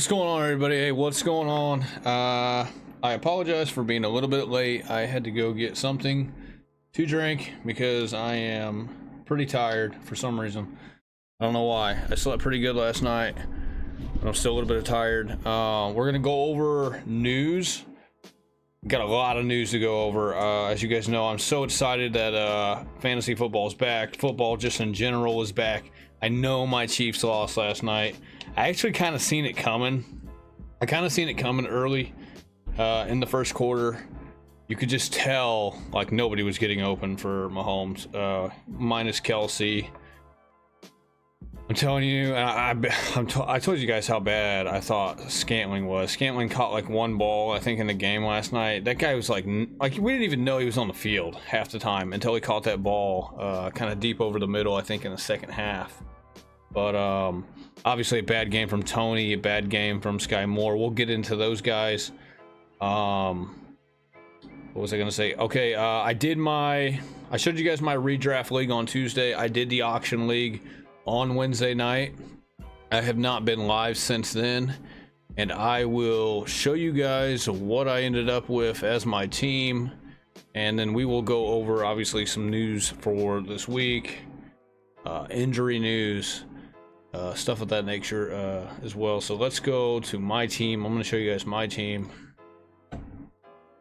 What's going on, everybody? Hey, what's going on? I apologize for being a little bit late. I had to go get something to drink because I am pretty tired for some reason. I don't know why. I slept pretty good last night, but I'm still a little bit tired. We're gonna go over news. Got a lot of news to go over. As you guys know, I'm so excited that fantasy football is back. Football just in general is back. I know my Chiefs lost last night. I actually kind of seen it coming. I kind of seen it coming early in the first quarter. You could just tell like nobody was getting open for Mahomes, minus Kelsey. I'm telling you, and I told you guys how bad I thought Scantling was. Scantling caught like one ball, I think, in the game last night. That guy was like we didn't even know he was on the field half the time until he caught that ball kind of deep over the middle, I think, in the second half. But obviously a bad game from Tony, a bad game from Sky Moore. We'll get into those guys. What was I gonna say? Okay, I showed you guys my redraft league on Tuesday. I did the auction league on Wednesday night. I have not been live since then, and I will show you guys what I ended up with as my team, and then we will go over obviously some news for this week, injury news, stuff of that nature as well. So let's go to my team. I'm going to show you guys my team.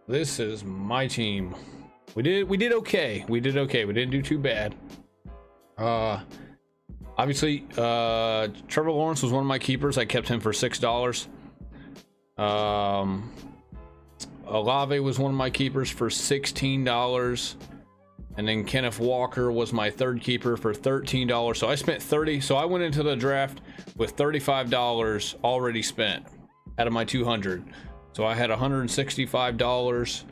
This is my team. We did okay. We didn't do too bad. Obviously, Trevor Lawrence was one of my keepers. I kept him for $6. Olave was one of my keepers for $16. And then Kenneth Walker was my third keeper for $13. So I spent $30. So I went into the draft with $35 already spent out of my $200. So I had $165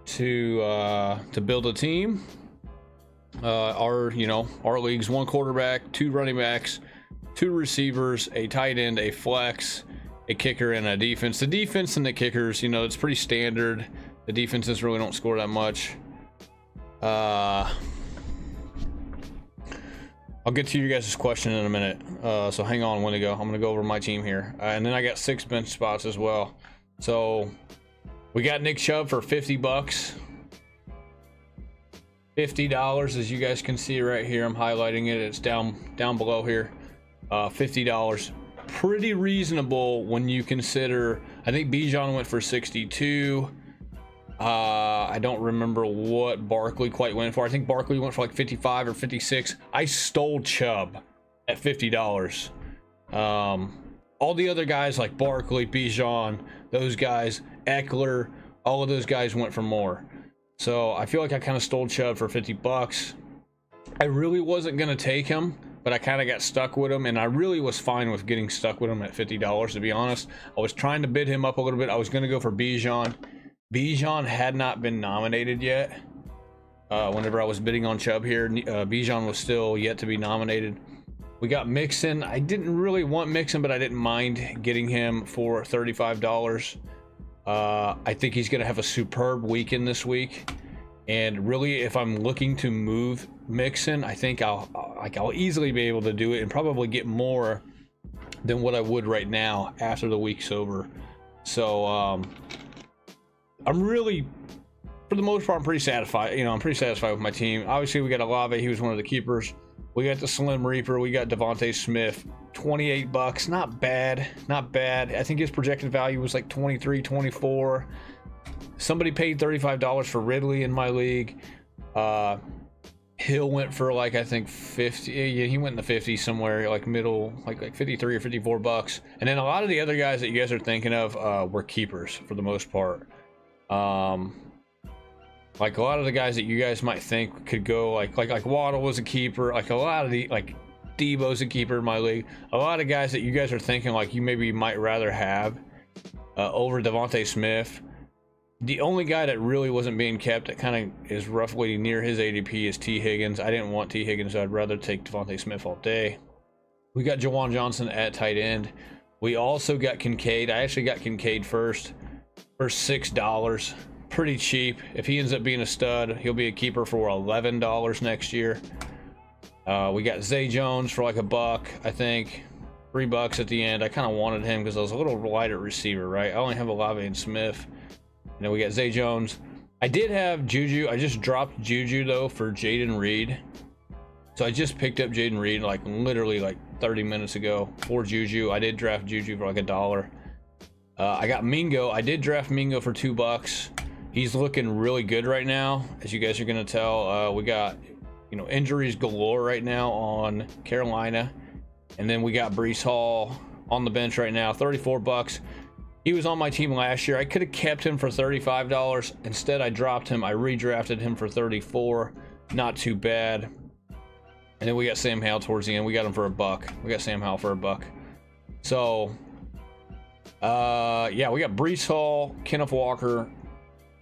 to build a team. Our league's one quarterback, two running backs, two receivers, a tight end, a flex, a kicker, and a defense. The defense and the kickers, it's pretty standard. The defenses really don't score that much. I'll get to you guys' question in a minute. So hang on, I'm gonna go over my team here. And then I got 6 bench spots as well. So we got Nick Chubb for $50. $50, as you guys can see right here. I'm highlighting it. It's down below here. $50. Pretty reasonable when you consider. I think Bijan went for 62. I don't remember what Barkley quite went for. I think Barkley went for like 55 or 56. I stole Chubb at $50. All the other guys like Barkley, Bijan, those guys, Eckler, all of those guys went for more. So I feel like I kind of stole Chubb for $50. I really wasn't going to take him, but I kind of got stuck with him, and I really was fine with getting stuck with him at $50, to be honest. I was trying to bid him up a little bit. I was going to go for Bijan. Bijan had not been nominated yet. Whenever I was bidding on Chubb here, Bijan was still yet to be nominated. We got Mixon. I didn't really want Mixon, but I didn't mind getting him for $35. I think he's going to have a superb weekend this week. And really, if I'm looking to move Mixon, I think I'll easily be able to do it and probably get more than what I would right now after the week's over. So, I'm really, for the most part, I'm pretty satisfied. I'm pretty satisfied with my team. Obviously, we got Olave. He was one of the keepers. We got the Slim Reaper. We got Devontae Smith. $28. Not bad. Not bad. I think his projected value was like 23, 24. Somebody paid $35 for Ridley in my league. Hill went for like, I think 50. Yeah, he went in the 50s somewhere, like middle, like 53 or $54. And then a lot of the other guys that you guys are thinking of were keepers for the most part. Like a lot of the guys that you guys might think could go like Waddle was a keeper. Like a lot of the Debo's a keeper in my league. A lot of guys that you guys are thinking like you maybe might rather have over Devontae Smith. The only guy that really wasn't being kept that kind of is roughly near his ADP is T. Higgins. I didn't want T. Higgins. So I'd rather take Devontae Smith all day. We got Jawan Johnson at tight end. We also got Kincaid. I actually got Kincaid first for $6. Pretty cheap. If he ends up being a stud, he'll be a keeper for $11 next year. We got Zay Jones for like $1, I think. $3 at the end. I kind of wanted him because I was a little light at receiver, right? I only have Olave and Smith. And then we got Zay Jones. I did have Juju. I just dropped Juju though for Jaden Reed. So I just picked up Jaden Reed like literally like 30 minutes ago for Juju. I did draft Juju for like $1. I got Mingo. I did draft Mingo for $2. He's looking really good right now, as you guys are gonna tell. We got, you know, injuries galore right now on Carolina. And then we got Breece Hall on the bench right now, $34. He was on my team last year. I could have kept him for $35. Instead, I dropped him. I redrafted him for $34. Not too bad. And then we got Sam Howell towards the end. We got him for $1. We got Sam Howell for $1. So, yeah, we got Breece Hall, Kenneth Walker,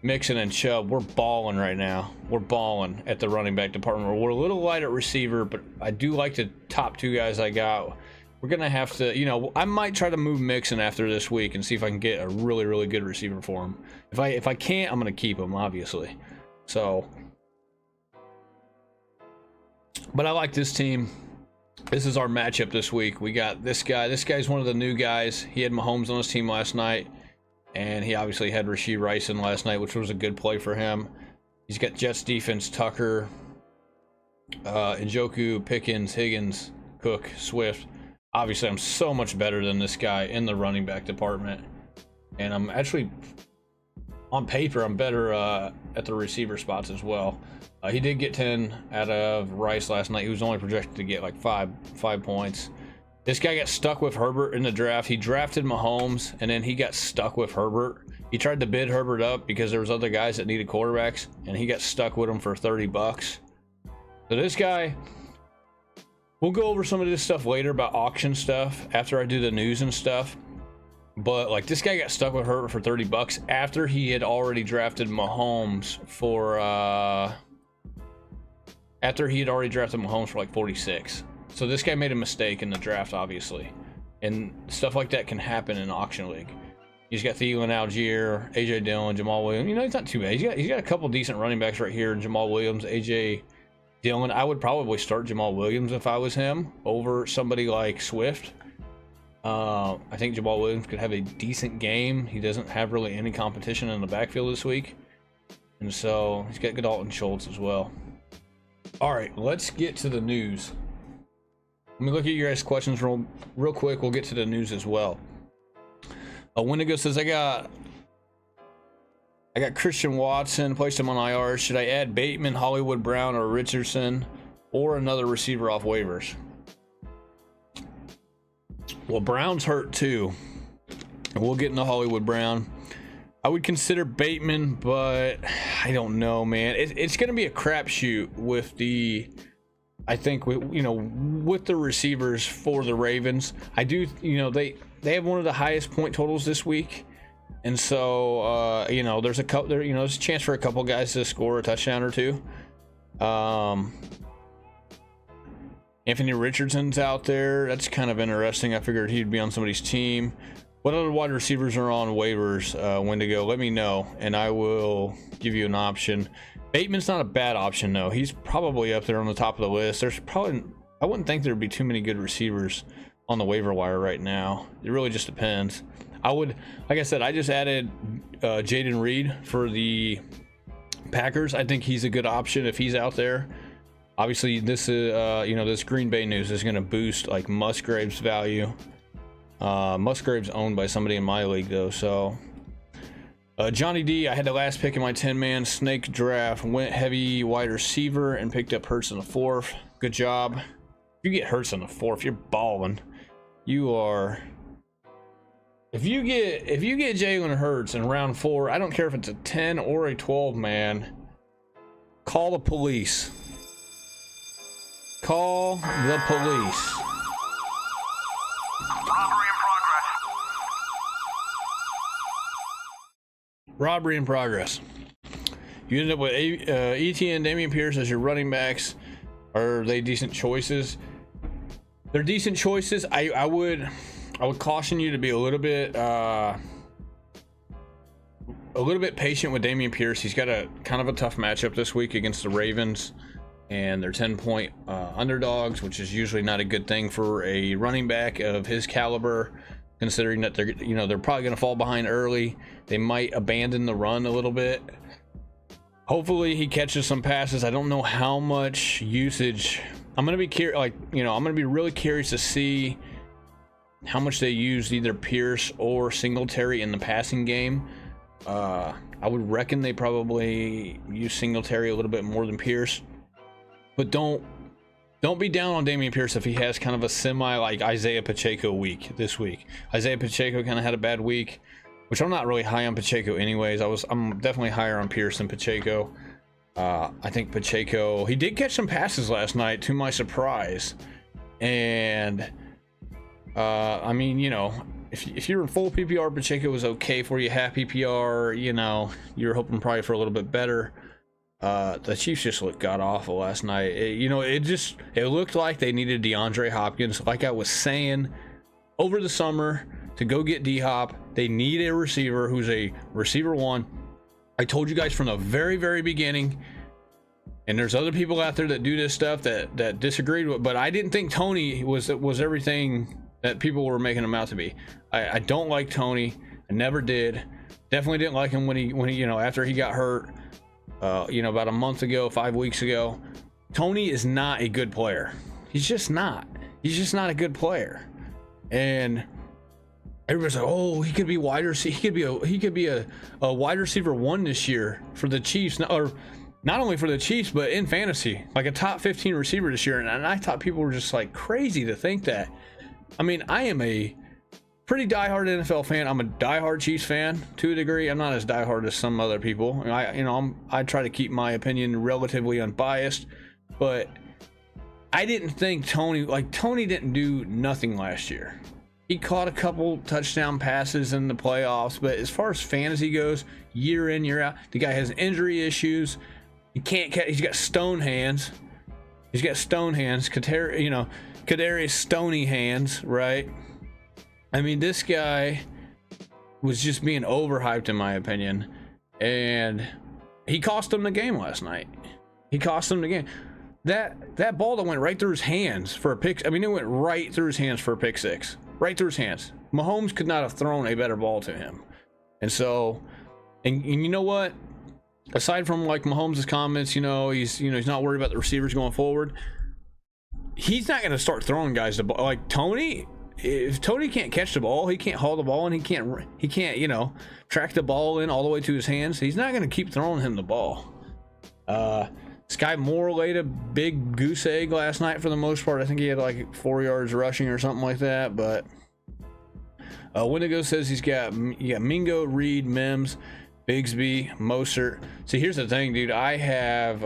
Mixon, and Chubb. We're balling right now. We're balling at the running back department. We're a little light at receiver, but I do like the top 2 guys I got. We're gonna have to, you know, I might try to move Mixon after this week and see if I can get a really, really good receiver for him. If I can't, I'm gonna keep him, obviously. So, but I like this team. This is our matchup this week. We got this guy. This guy's one of the new guys. He had Mahomes on his team last night. And he obviously had Rashee Rice in last night, which was a good play for him. He's got Jets defense, Tucker, Njoku, Pickens, Higgins, Cook, Swift. Obviously, I'm so much better than this guy in the running back department. And I'm actually, on paper, I'm better at the receiver spots as well. He did get 10 out of Rice last night. He was only projected to get like five points. This guy got stuck with Herbert in the draft. He drafted Mahomes, and then he got stuck with Herbert. He tried to bid Herbert up because there was other guys that needed quarterbacks, and he got stuck with him for $30. So this guy, we'll go over some of this stuff later about auction stuff after I do the news and stuff. But like this guy got stuck with Herbert for $30 after he had already drafted Mahomes for like 46. So this guy made a mistake in the draft, obviously. And stuff like that can happen in an auction league. He's got Thielen, Algier, AJ Dillon, Jamal Williams. You know, he's not too bad. He's got a couple decent running backs right here. Jamal Williams, AJ Dillon. I would probably start Jamal Williams if I was him over somebody like Swift. I think Jamal Williams could have a decent game. He doesn't have really any competition in the backfield this week. And so he's got Dalton Schultz as well. All right, let's get to the news. Let me look at your guys' questions real quick. We'll get to the news as well. Wendigo says, I got Christian Watson, placed him on IR. Should I add Bateman, Hollywood Brown, or Richardson, or another receiver off waivers? Well, Brown's hurt too. And we'll get into Hollywood Brown. I would consider Bateman, but I don't know, man. It's going to be a crapshoot with the... I think with the receivers for the Ravens. I do, they have one of the highest point totals this week, and so there's a couple there, there's a chance for a couple guys to score a touchdown or two. Anthony Richardson's out there. That's kind of interesting. I figured he'd be on somebody's team. What other wide receivers are on waivers? Wendigo, let me know, and I will give you an option. Bateman's not a bad option, though. He's probably up there on the top of the list. I wouldn't think there'd be too many good receivers on the waiver wire right now. It really just depends. Like I said, I just added Jaden Reed for the Packers. I think he's a good option if he's out there. Obviously, this is, this Green Bay news is going to boost like Musgrave's value. Musgrave's owned by somebody in my league, though, so. Johnny D, I had the last pick in my 10-man snake draft. Went heavy wide receiver and picked up Hurts in the 4th. Good job. If you get Hurts in the 4th, you're balling. You are. If you get Jalen Hurts in round 4, I don't care if it's a 10 or a 12 man. Call the police. Call the police. Robbery in progress. You end up with ETN, Dameon Pierce as your running backs. Are they decent choices? They're decent choices. I would caution you to be a little bit patient with Dameon Pierce. He's got a kind of a tough matchup this week against the Ravens, and they're 10-point underdogs, which is usually not a good thing for a running back of his caliber, considering that they're probably going to fall behind early. They might abandon the run a little bit. Hopefully he catches some passes. I don't know how much usage. I'm going to be curious, I'm going to be really curious to see how much they use either Pierce or Singletary in the passing game. I would reckon they probably use Singletary a little bit more than Pierce, but don't be down on Dameon Pierce if he has kind of a semi like Isaiah Pacheco week this week. Isaiah Pacheco kind of had a bad week, which I'm not really high on Pacheco anyways. I'm definitely higher on Pierce than Pacheco. I think Pacheco, he did catch some passes last night to my surprise, and I mean, if you're in full PPR, Pacheco was okay for you. Half PPR, you're hoping probably for a little bit better. The Chiefs just looked god awful last night. It looked like they needed DeAndre Hopkins. Like I was saying over the summer, to go get D-Hop, they need a receiver who's a receiver one. I told you guys from the very, very beginning, and there's other people out there that do this stuff that disagreed with, but I didn't think Tony was everything that people were making him out to be. I don't like Tony. I never did. Definitely didn't like him when he after he got hurt. About a month ago, 5 weeks ago. Tony is not a good player. He's just not a good player. And everybody's like, oh, he could be wide receiver. He could be a wide receiver one this year for the Chiefs, or not only for the Chiefs, but in fantasy, like a top 15 receiver this year. And I thought people were just like crazy to think that. I mean, I am a pretty diehard NFL fan. I'm a diehard Chiefs fan to a degree. I'm not as diehard as some other people. I try to keep my opinion relatively unbiased, but I didn't think Tony didn't do nothing last year. He caught a couple touchdown passes in the playoffs, but as far as fantasy goes, year in, year out, the guy has injury issues. He can't catch. He's got stone hands. Kadarius Stony hands, right? I mean, this guy was just being overhyped in my opinion, and he cost them the game last night. That ball that went right through his hands for a pick. I mean, it went right through his hands for a pick six. Right through his hands. Mahomes could not have thrown a better ball to him. And so, and you know what? Aside from like Mahomes' comments, he's not worried about the receivers going forward. He's not going to start throwing guys the ball. Like Tony, if Tony can't catch the ball, he can't haul the ball, and he can't track the ball in all the way to his hands. He's not going to keep throwing him the ball. Sky Moore laid a big goose egg last night for the most part. I think he had like 4 yards rushing or something like that. But Wendigo says he's got Mingo, Reed, Mims, Bigsby, Mostert. See, here's the thing, dude. I have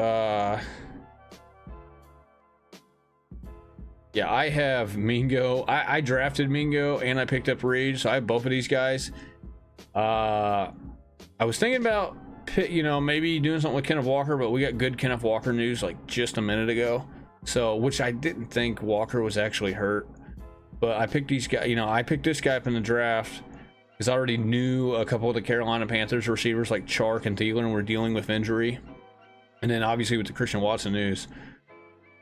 I have Mingo. I drafted Mingo and I picked up Reed, so I have both of these guys. I was thinking about maybe doing something with Kenneth Walker, but we got good Kenneth Walker news like just a minute ago. So, which I didn't think Walker was actually hurt, but I picked these guys. I picked this guy up in the draft because I already knew a couple of the Carolina Panthers receivers like Chark and Thielen were dealing with injury, and then obviously with the Christian Watson news.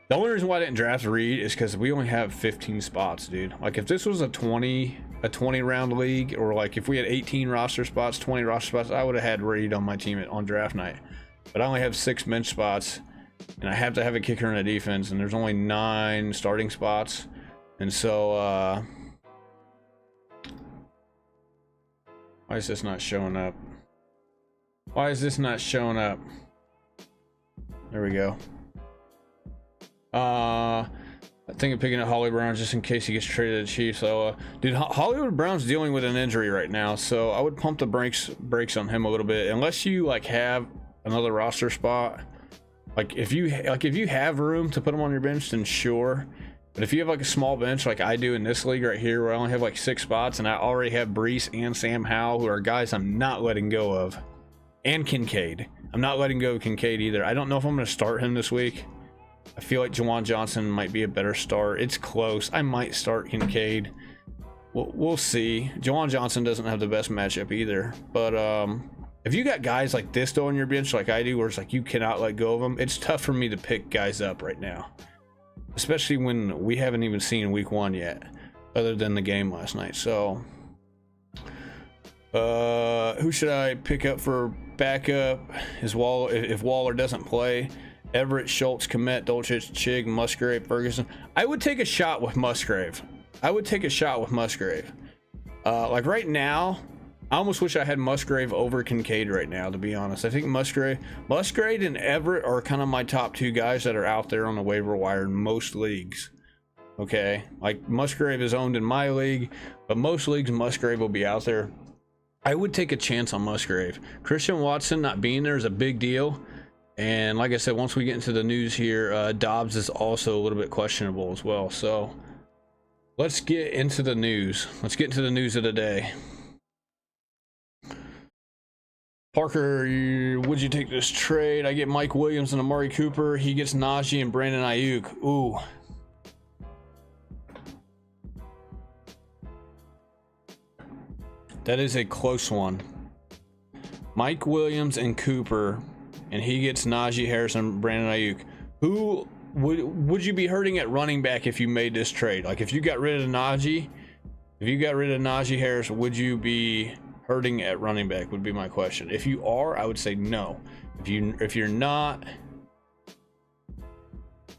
The only reason why I didn't draft Reed is because we only have 15 spots, dude. Like if this was a 20 round league, or like if we had 18 roster spots, 20 roster spots, I would have had Reed on my team on draft night. But I only have 6 bench spots, and I have to have a kicker and a defense, and there's only 9 starting spots. And so why is this not showing up? There we go. I think of picking up Hollywood Brown just in case he gets traded to the Chiefs. So, dude, Hollywood Brown's dealing with an injury right now, so I would pump the brakes on him a little bit, unless you like have another roster spot. Like if you have room to put him on your bench, then sure. But if you have like a small bench like I do in this league right here, where I only have like 6 spots, and I already have Brees and Sam Howell, who are guys I'm not letting go of, and Kincaid. I'm not letting go of Kincaid either. I don't know if I'm going to start him this week. I feel like Juwan Johnson might be a better start. It's close. I might start Kincaid. We'll see. Juwan Johnson doesn't have the best matchup either. But if you got guys like this though on your bench, like I do, where it's like you cannot let go of them, it's tough for me to pick guys up right now, especially when we haven't even seen week 1 yet, other than the game last night. So, who should I pick up for backup? Is if Waller doesn't play? Everett, Schultz, Komet, Dolchich, Chig, Musgrave, Ferguson. I would take a shot with Musgrave. Like right now, I almost wish I had Musgrave over Kincaid right now, to be honest. I think Musgrave and Everett are kind of my top 2 guys that are out there on the waiver wire in most leagues. Okay, like Musgrave is owned in my league, but most leagues Musgrave will be out there. I would take a chance on Musgrave. Christian Watson not being there is a big deal. And like I said, once we get into the news here, Dobbs is also a little bit questionable as well. So let's get into the news. Let's get into the news of the day. Parker, would you take this trade? I get Mike Williams and Amari Cooper. He gets Najee and Brandon Ayuk. Ooh. That is a close one. Mike Williams and Cooper, and he gets Najee Harris and Brandon Ayuk. Who would you be hurting at running back if you made this trade? Like if you got rid of Najee, Harris, would you be hurting at running back? Would be my question. If you are, I would say no. If you're not,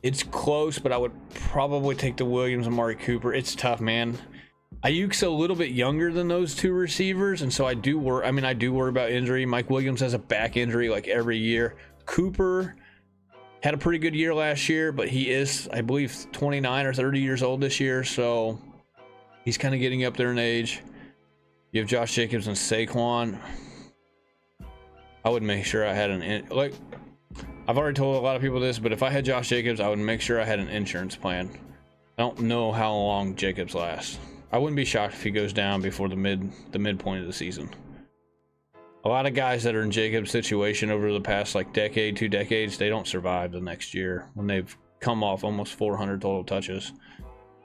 it's close, but I would probably take the Williams and Amari Cooper. It's tough, man. Ayuk's a little bit younger than those 2 receivers, and so I do worry about injury. Mike Williams has a back injury like every year. Cooper had a pretty good year last year, but he is, I believe, 29 or 30 years old this year, so he's kind of getting up there in age. You have Josh Jacobs and Saquon. I would make sure I had like I've already told a lot of people this, but if I had Josh Jacobs, I would make sure I had an insurance plan. I don't know how long Jacobs lasts. I wouldn't be shocked if he goes down before the midpoint of the season. A lot of guys that are in Jacobs' situation over the past like decade, 2 decades, they don't survive the next year when they've come off almost 400 total touches.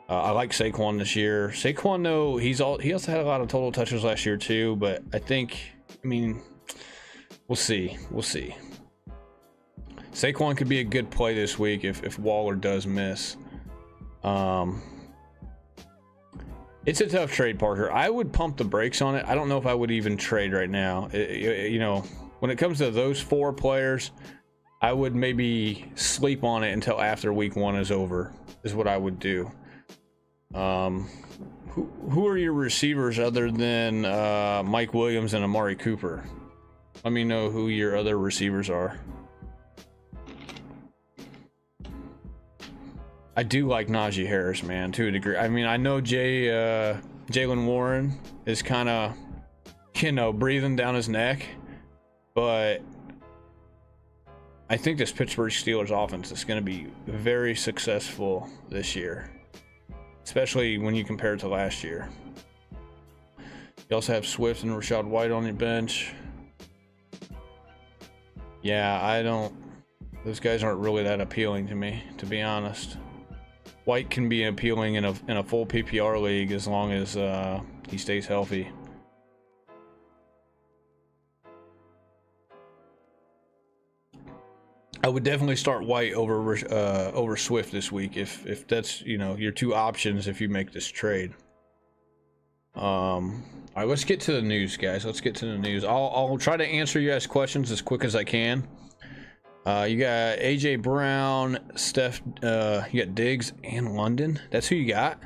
I like Saquon this year. Saquon, though, he also had a lot of total touches last year too, but I mean, we'll see. Saquon could be a good play this week if Waller does miss. It's a tough trade, Parker. I would pump the brakes on it. I don't know if I would even trade right now. You know, when it comes to those 4 players, I would maybe sleep on it until after week 1 is over, is what I would do. Who are your receivers other than Mike Williams and Amari Cooper? Let me know who your other receivers are. I do like Najee Harris, man, to a degree. I mean, I know Jaylen Warren is kind of, breathing down his neck, but I think this Pittsburgh Steelers offense is going to be very successful this year, especially when you compare it to last year. You also have Swift and Rachaad White on your bench. Yeah, those guys aren't really that appealing to me, to be honest. White can be appealing in a full PPR league as long as he stays healthy. I would definitely start White over Swift this week if that's your 2 options if you make this trade. All right, let's get to the news, guys. Let's get to the news. I'll try to answer you guys' questions as quick as I can. You got AJ Brown, Steph, you got Diggs and London. That's who you got.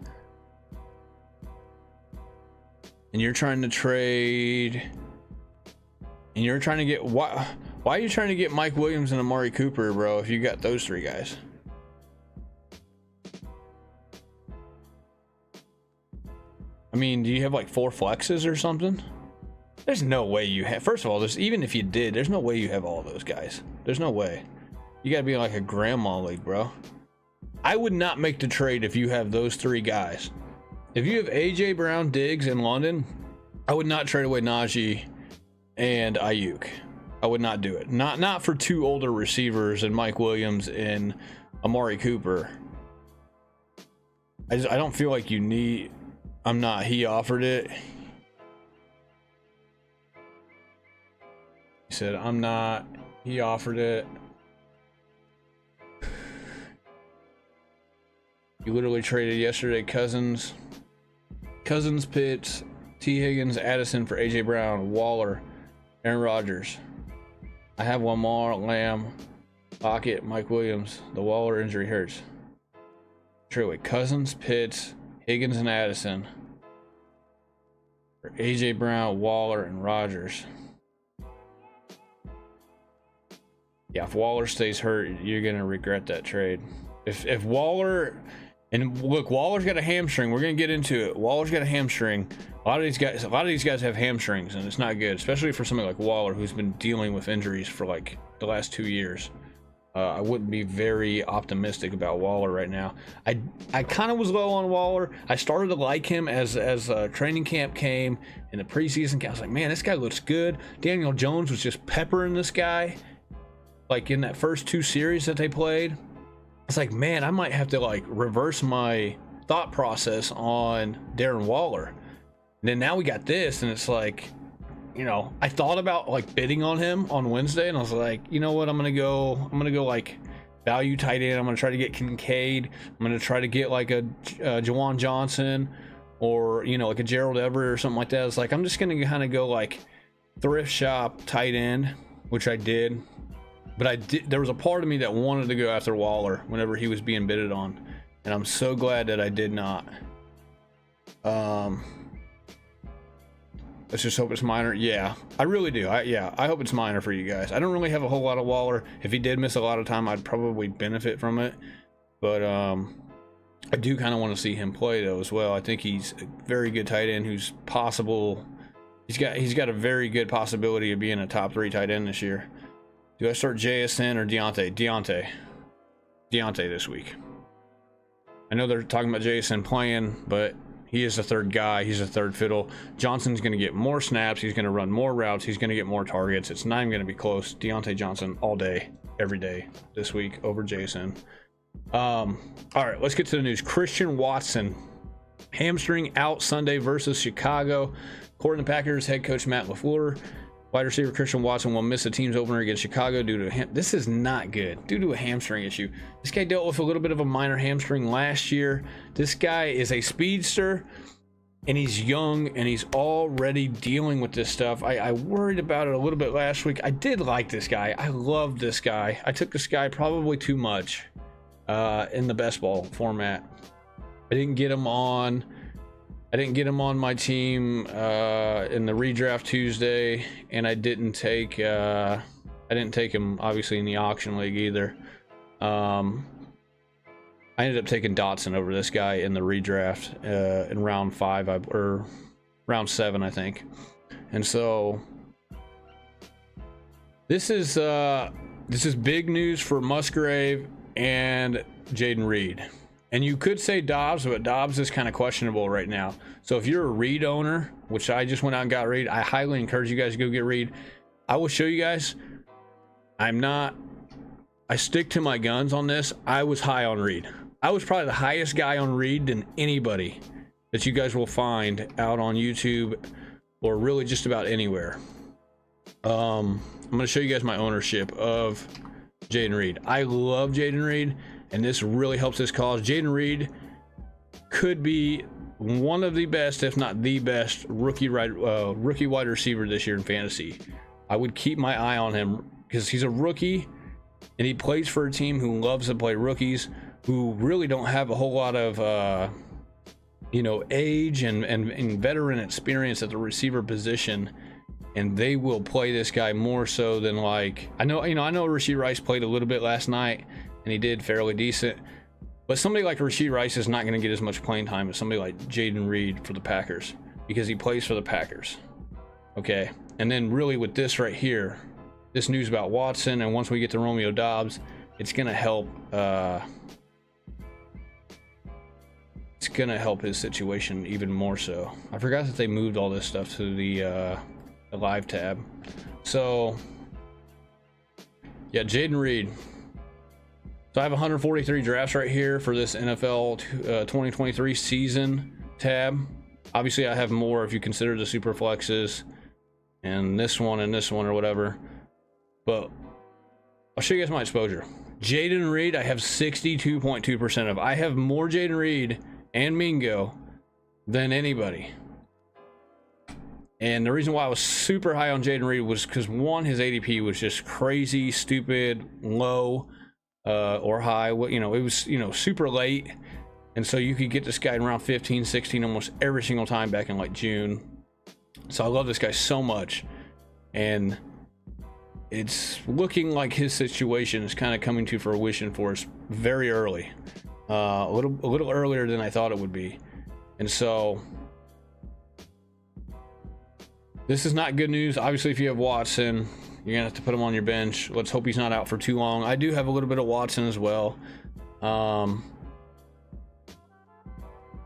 And you're trying to trade, and you're trying to get, why are you trying to get Mike Williams and Amari Cooper, bro, if you got those 3 guys? I mean, do you have like 4 flexes or something? There's no way you have. First of all, even if you did, there's no way you have all those guys. There's no way. You gotta be like a grandma league, bro. I would not make the trade if you have those 3 guys. If you have AJ Brown, Diggs, and London, I would not trade away Najee and Ayuk. I would not do it. Not for 2 older receivers and Mike Williams and Amari Cooper. I don't feel like you need. He offered it. He said, I'm not. He offered it. He literally traded yesterday Cousins, Pitts, T. Higgins, Addison for A.J. Brown, Waller, Aaron Rodgers. I have one more, Lamb, Lockett, Mike Williams. The Waller injury hurts. Trade away Cousins, Pitts, Higgins, and Addison for A.J. Brown, Waller, and Rodgers. Yeah, if Waller stays hurt, you're going to regret that trade. If Waller... And look, Waller's got a hamstring. We're gonna get into it. Waller's got a hamstring. A lot of these guys have hamstrings, and it's not good, especially for somebody like Waller, who's been dealing with injuries for like the last 2 years. I wouldn't be very optimistic about Waller right now. I kind of was low on Waller. I started to like him as training camp came in the preseason. I was like, man, this guy looks good. Daniel Jones was just peppering this guy, like in that first 2 series that they played. It's like, man, I might have to like reverse my thought process on Darren Waller. And then now we got this, and it's like, you know, I thought about like bidding on him on Wednesday, and I was like, you know what, I'm gonna go like value tight end. I'm gonna try to get Kincaid. I'm gonna try to get like a Jawan Johnson, or you know, like a Gerald Everett or something like that. It's like I'm just gonna kind of go like thrift shop tight end, which I did. But there was a part of me that wanted to go after Waller whenever he was being bidded on, and I'm so glad that I did not. Let's just hope it's minor. Yeah, I really do. I hope it's minor for you guys. I don't really have a whole lot of Waller. If he did miss a lot of time, I'd probably benefit from it. But I do kind of want to see him play though as well. I think he's a very good tight end who's possible. He's got a very good possibility of being a top 3 tight end this year. Do I start JSN or Deontay? Deontay this week. I know they're talking about JSN playing, but he is the third guy. He's a third fiddle. Johnson's going to get more snaps. He's going to run more routes. He's going to get more targets. It's not even going to be close. Deontay Johnson all day, every day this week over JSN. All right, let's get to the news. Christian Watson, hamstring out Sunday versus Chicago. According to Packers head coach Matt LaFleur, wide receiver Christian Watson will miss the team's opener against Chicago due to this is not good, due to a hamstring issue. This guy dealt with a little bit of a minor hamstring last year. This guy is a speedster, and he's young, and he's already dealing with this stuff. I worried about it a little bit last week. I did like this guy. I loved this guy. I took this guy probably too much in the best ball format. I didn't get him on my team in the redraft Tuesday, and I didn't take him obviously in the auction league either. I ended up taking Dotson over this guy in the redraft in round 5 or round 7, I think. And so this is big news for Musgrave and Jaden Reed. And you could say Dobbs, but Dobbs is kind of questionable right now. So if you're a Reed owner, which I just went out and got Reed, I highly encourage you guys to go get Reed. I will show you guys. I stick to my guns on this. I was high on Reed. I was probably the highest guy on Reed than anybody that you guys will find out on YouTube or really just about anywhere. I'm going to show you guys my ownership of Jaden Reed. I love Jaden Reed, and this really helps this cause. Jaden Reed could be one of the best, if not the best, rookie wide receiver this year in fantasy. I would keep my eye on him because he's a rookie, and he plays for a team who loves to play rookies, who really don't have a whole lot of age and veteran experience at the receiver position. And they will play this guy more so than like I know Rashee Rice played a little bit last night and he did fairly decent, but somebody like Rashee Rice is not going to get as much playing time as somebody like Jaden Reed for the Packers because he plays for the Packers. Okay, and then really with this right here, this news about Watson, and once we get to Romeo Dobbs, it's going to help. It's going to help his situation even more so. I forgot that they moved all this stuff to the live tab. So yeah, Jaden Reed. So I have 143 drafts right here for this NFL 2023 season tab. Obviously I have more if you consider the super flexes and this one or whatever. but I'll show you guys my exposure. Jaden Reed, I have 62.2% of. I have more Jaden Reed and Mingo than anybody. And the reason why I was super high on Jaden Reed was because, one, his ADP was just crazy, stupid, low, or high. You know, it was, you know, super late. And so you could get this guy in around 15, 16 almost every single time back in like June. So I love this guy so much. And it's looking like his situation is kind of coming to fruition for us very early. A little earlier than I thought it would be. And so this is not good news. Obviously, if you have Watson, you're gonna have to put him on your bench. Let's hope he's not out for too long. I do have a little bit of Watson as well.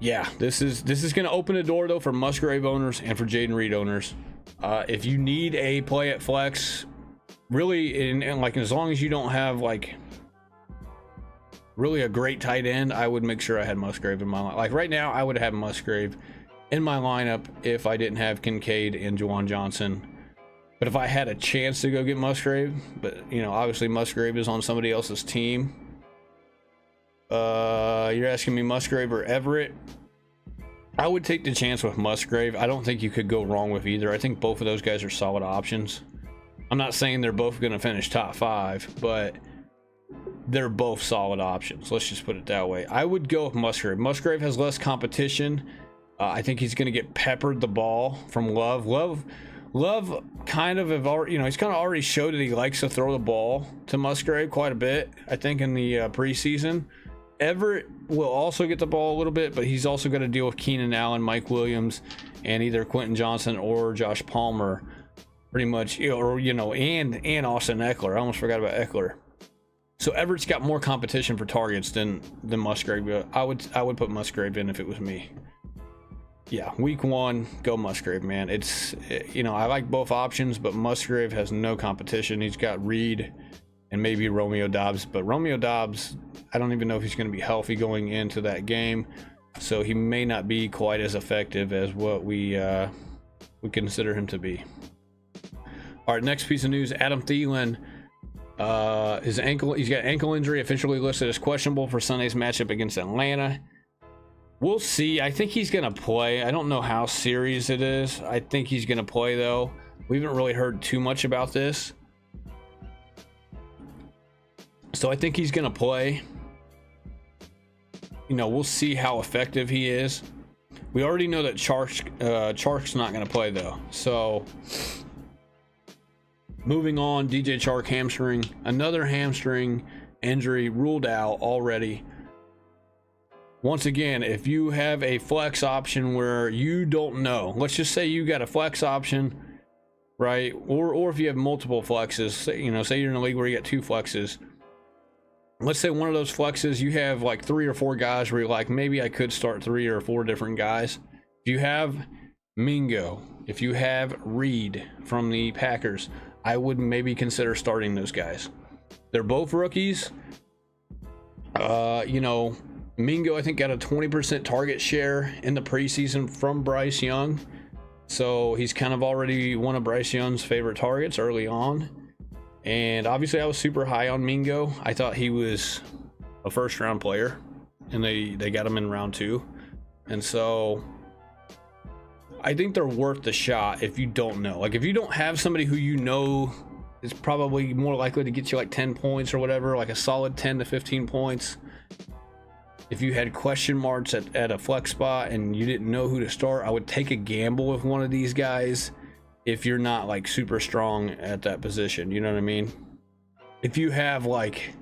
Yeah, this is gonna open a door though for Musgrave owners and for Jaden Reed owners. If you need a play at flex, really, and like as long as you don't have like really a great tight end, I would make sure I had Musgrave in my line. Like right now, I would have Musgrave in my lineup if I didn't have Kincaid and Juwan Johnson. But if I had a chance to go get Musgrave, but you know, obviously Musgrave is on somebody else's team. You're asking me Musgrave or Everett? I would take the chance with Musgrave. I don't think you could go wrong with either. I think both of those guys are solid options. I'm not saying they're both going to finish top 5, but they're both solid options. Let's just put it that way. I would go with Musgrave. Musgrave has less competition. I think he's going to get peppered the ball from Love. Love kind of have already, you know, he's kind of already showed that he likes to throw the ball to Musgrave quite a bit, I think, in the preseason. Everett will also get the ball a little bit, but he's also going to deal with Keenan Allen, Mike Williams, and either Quentin Johnson or Josh Palmer, pretty much, you know, or, you know, and Austin Eckler. I almost forgot about Eckler. So Everett's got more competition for targets than Musgrave. I would put Musgrave in if it was me. Yeah, week 1, go Musgrave, man. It's, you know, I like both options, but Musgrave has no competition. He's got Reed and maybe Romeo Doubs, but Romeo Doubs, I don't even know if he's going to be healthy going into that game, so he may not be quite as effective as what we consider him to be. All right, next piece of news: Adam Thielen, he's got ankle injury, officially listed as questionable for Sunday's matchup against Atlanta. We'll see. I think he's going to play. I don't know how serious it is. I think he's going to play, though. We haven't really heard too much about this. So I think he's going to play. You know, we'll see how effective he is. We already know that Chark's not going to play, though. So moving on, DJ Chark hamstring. Another hamstring injury ruled out already. Once again, if you have a flex option where you don't know, let's just say you got a flex option, right? Or if you have multiple flexes, you know, say you're in a league where you got 2 flexes. Let's say one of those flexes, you have like 3 or 4 guys where you're like, maybe I could start 3 or 4 different guys. If you have Mingo, if you have Reed from the Packers, I would maybe consider starting those guys. They're both rookies. You know, Mingo, I think, got a 20% target share in the preseason from Bryce Young. So he's kind of already one of Bryce Young's favorite targets early on. And obviously I was super high on Mingo. I thought he was a first-round player, and they got him in round 2. And so I think they're worth the shot if you don't know. Like, if you don't have somebody who you know is probably more likely to get you like 10 points or whatever, like a solid 10 to 15 points. If you had question marks at a flex spot and you didn't know who to start, I would take a gamble with one of these guys if you're not like super strong at that position. You know what I mean? If you have like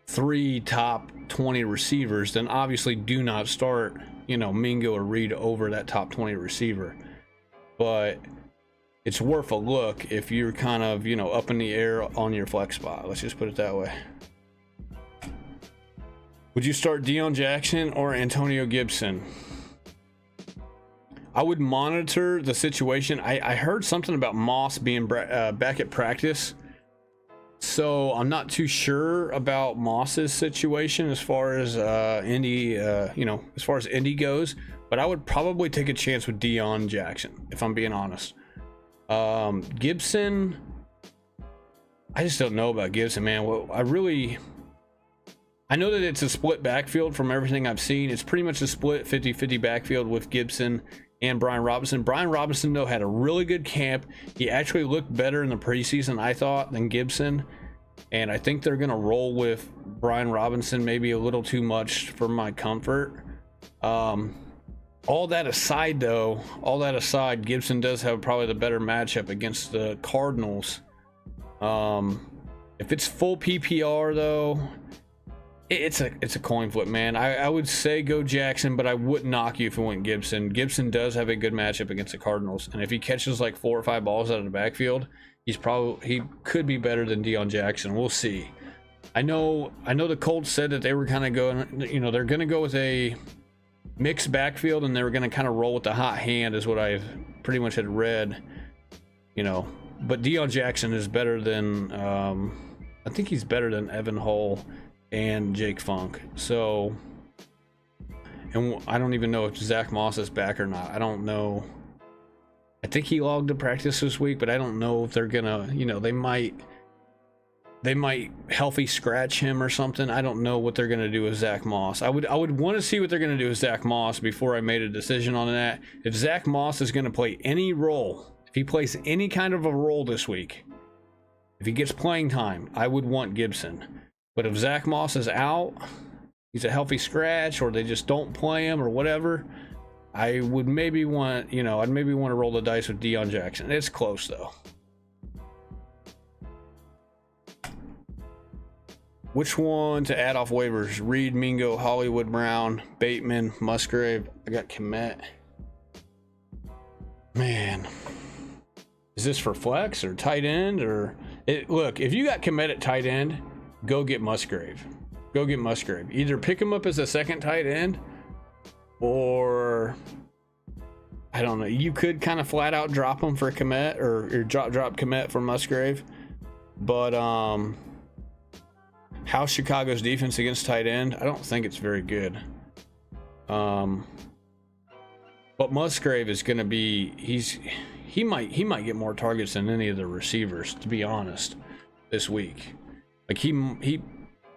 3 top 20 receivers, then obviously do not start, you know, Mingo or Reed over that top 20 receiver. But it's worth a look if you're kind of, you know, up in the air on your flex spot. Let's just put it that way. Would you start Deion Jackson or Antonio Gibson? I would monitor the situation. I heard something about Moss being back at practice, so I'm not too sure about Moss's situation as far as Indy, you know, as far as Indy goes. But I would probably take a chance with Deion Jackson, if I'm being honest. Gibson, I just don't know about Gibson, man. Well, I know that it's a split backfield from everything I've seen. It's pretty much a split 50-50 backfield with Gibson and Brian Robinson. Brian Robinson, though, had a really good camp. He actually looked better in the preseason, I thought, than Gibson. And I think they're going to roll with Brian Robinson maybe a little too much for my comfort. All that aside, Gibson does have probably the better matchup against the Cardinals. If it's full PPR, though, it's a coin flip, man. I would say go Jackson, but I wouldn't knock you if it went Gibson. Gibson does have a good matchup against the Cardinals, and if he catches like 4 or 5 balls out of the backfield, he could be better than Deion Jackson. We'll see. I know the Colts said that they were kind of going, they're going to go with a mixed backfield, and they were going to kind of roll with the hot hand, is what I've pretty much had read. But Deion Jackson is better than I think he's better than Evan Hull and Jake Funk. So, and I don't even know if Zach Moss is back or not. I don't know. I think he logged to practice this week, but I don't know if they're gonna, they might healthy scratch him or something. I don't know what they're gonna do with Zach Moss. I would want to see what they're gonna do with Zach Moss before I made a decision on that. If Zach Moss is gonna play any role, if he plays any kind of a role this week, if he gets playing time, I would want Gibson. But if Zach Moss is out, he's a healthy scratch, or they just don't play him or whatever, I would maybe want, I'd maybe want to roll the dice with Deion Jackson. It's close, though. Which one to add off waivers? Reed, Mingo, Hollywood Brown, Bateman, Musgrave. I got Kmet. Man. Is this for flex or tight end? Look, if you got Kmet at tight end, go get Musgrave. Go get Musgrave. Either pick him up as a second tight end, or I don't know. You could kind of flat out drop him for Kmet, or drop Kmet for Musgrave. But how's Chicago's defense against tight end? I don't think it's very good. But Musgrave is going to be he might get more targets than any of the receivers, to be honest, this week. Like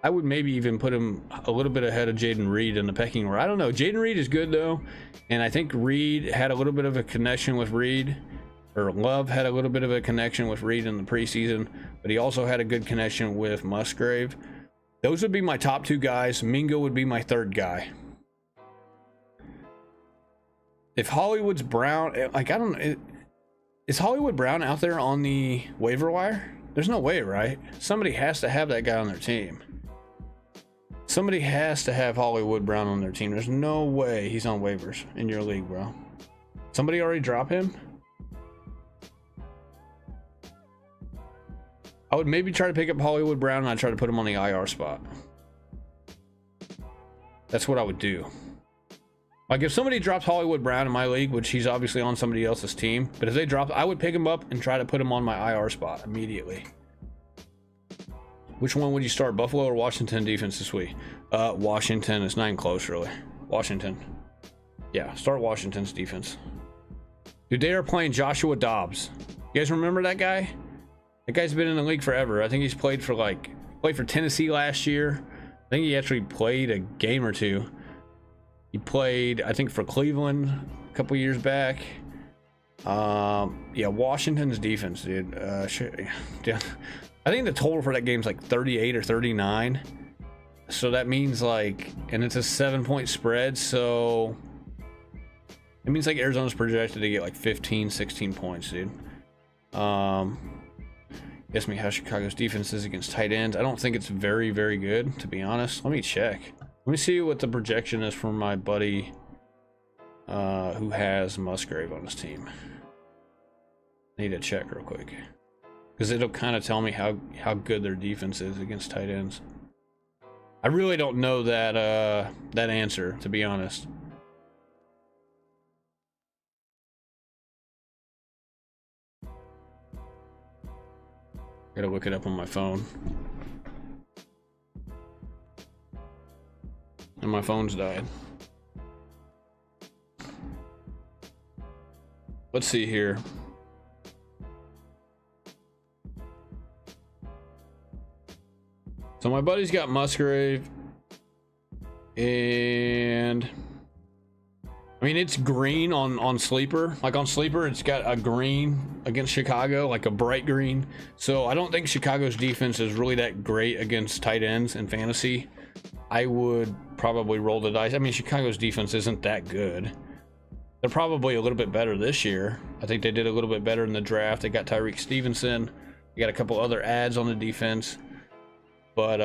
I would maybe even put him a little bit ahead of Jaden Reed in the pecking order. I don't know. Jaden Reed is good, though, and I think Reed had a little bit of a connection with Reed, or Love had a little bit of a connection with Reed in the preseason, but he also had a good connection with Musgrave. Those would be my top 2 guys. Mingo would be my 3rd guy. If Hollywood's Brown, is Hollywood Brown out there on the waiver wire? There's no way, right? Somebody has to have that guy on their team. Somebody has to have Hollywood Brown on their team. There's no way he's on waivers in your league, bro. Somebody already drop him? I would maybe try to pick up Hollywood Brown, and I'd try to put him on the IR spot. That's what I would do. Like, if somebody drops Hollywood Brown in my league, which he's obviously on somebody else's team, but if they drop, I would pick him up and try to put him on my IR spot immediately. Which one would you start, Buffalo or Washington defense this week? Washington. It's not even close, really. Washington. Yeah, start Washington's defense. Dude, they are playing Joshua Dobbs. You guys remember that guy? That guy's been in the league forever. I think he's played for Tennessee last year. I think he actually played a game or two. He played, I think, for Cleveland a couple years back. Yeah, Washington's defense, dude. I think the total for that game is like 38 or 39. So that means and it's a 7-point spread. So it means Arizona's projected to get 15, 16 points, dude. Guess me how Chicago's defense is against tight ends. I don't think it's very, very good, to be honest. Let me check. Let me see what the projection is for my buddy who has Musgrave on his team. I need to check real quick, because it'll kind of tell me how good their defense is against tight ends. I really don't know that answer, to be honest. Gotta look it up on my phone. And my phone's died. Let's see here. So my buddy's got Musgrave, and I mean, it's green on Sleeper. Like on Sleeper, it's got a green against Chicago, like a bright green. So I don't think Chicago's defense is really that great against tight ends in fantasy. I would probably roll the dice. I mean, Chicago's defense isn't that good. They're probably a little bit better this year. I think they did a little bit better in the draft. They got Tyreek Stevenson. They got a couple other ads on the defense. But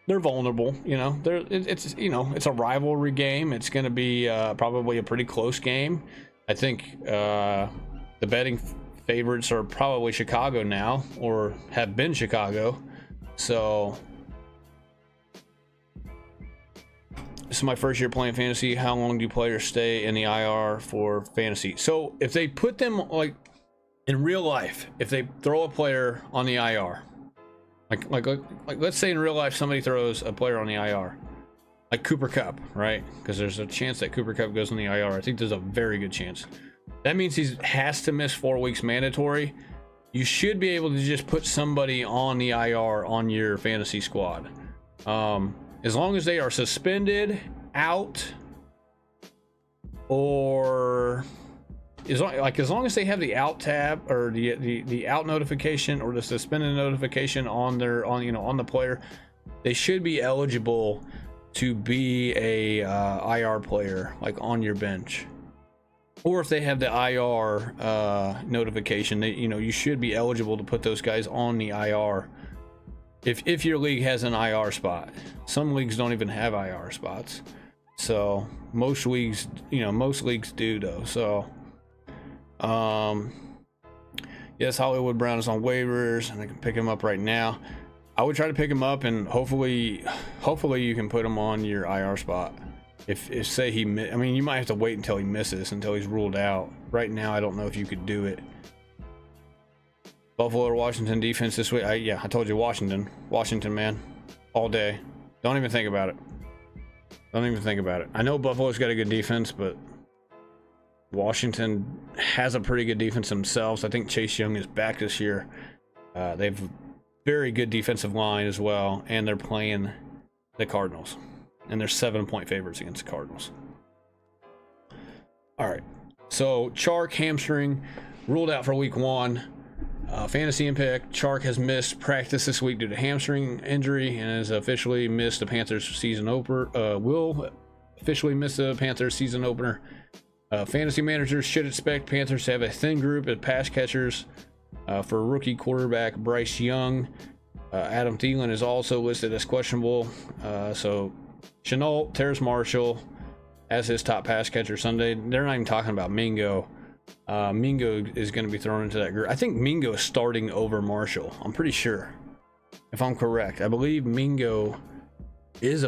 they're vulnerable, you know. It's you know, it's a rivalry game. It's going to be probably a pretty close game. I think the betting favorites are probably Chicago now, or have been Chicago. So this is my first year playing fantasy. How long do players stay in the IR for fantasy? So if they put them, like in real life, if they throw a player on the IR, like let's say in real life somebody throws a player on the IR, like Cooper Kupp, right? Because there's a chance that Cooper Kupp goes on the IR. I think there's a very good chance. That means he has to miss 4 weeks mandatory. You should be able to just put somebody on the IR on your fantasy squad. As long as they are suspended, out, or as long as they have the out tab or the out notification or the suspended notification on the player, they should be eligible to be a IR player, like on your bench. Or if they have the IR notification, you should be eligible to put those guys on the IR. If your league has an IR spot. Some leagues don't even have IR spots. So most leagues do though. So yes, Hollywood Brown is on waivers and I can pick him up right now. I would try to pick him up, and hopefully you can put him on your IR spot. If say he, I mean, you might have to wait until he misses, until he's ruled out. Right now, I don't know if you could do it. Buffalo or Washington defense this week. I told you Washington, man, all day. Don't even think about it. Don't even think about it. I know Buffalo's got a good defense, but Washington has a pretty good defense themselves. I think Chase Young is back this year. They've very good defensive line as well, and they're playing the Cardinals, and they're 7-point favorites against the Cardinals. All right, so Chark hamstring ruled out for week 1. Fantasy impact: Chark has missed practice this week due to hamstring injury and has officially missed the Panthers season opener. Will officially miss the Panthers season opener. Fantasy managers should expect Panthers to have a thin group of pass catchers for rookie quarterback Bryce Young. Adam Thielen is also listed as questionable. So Chenault, Terrace Marshall as his top pass catcher Sunday. They're not even talking about Mingo. Mingo is going to be thrown into that group. I think Mingo is starting over Marshall. I'm pretty sure, if I'm correct. I believe Mingo is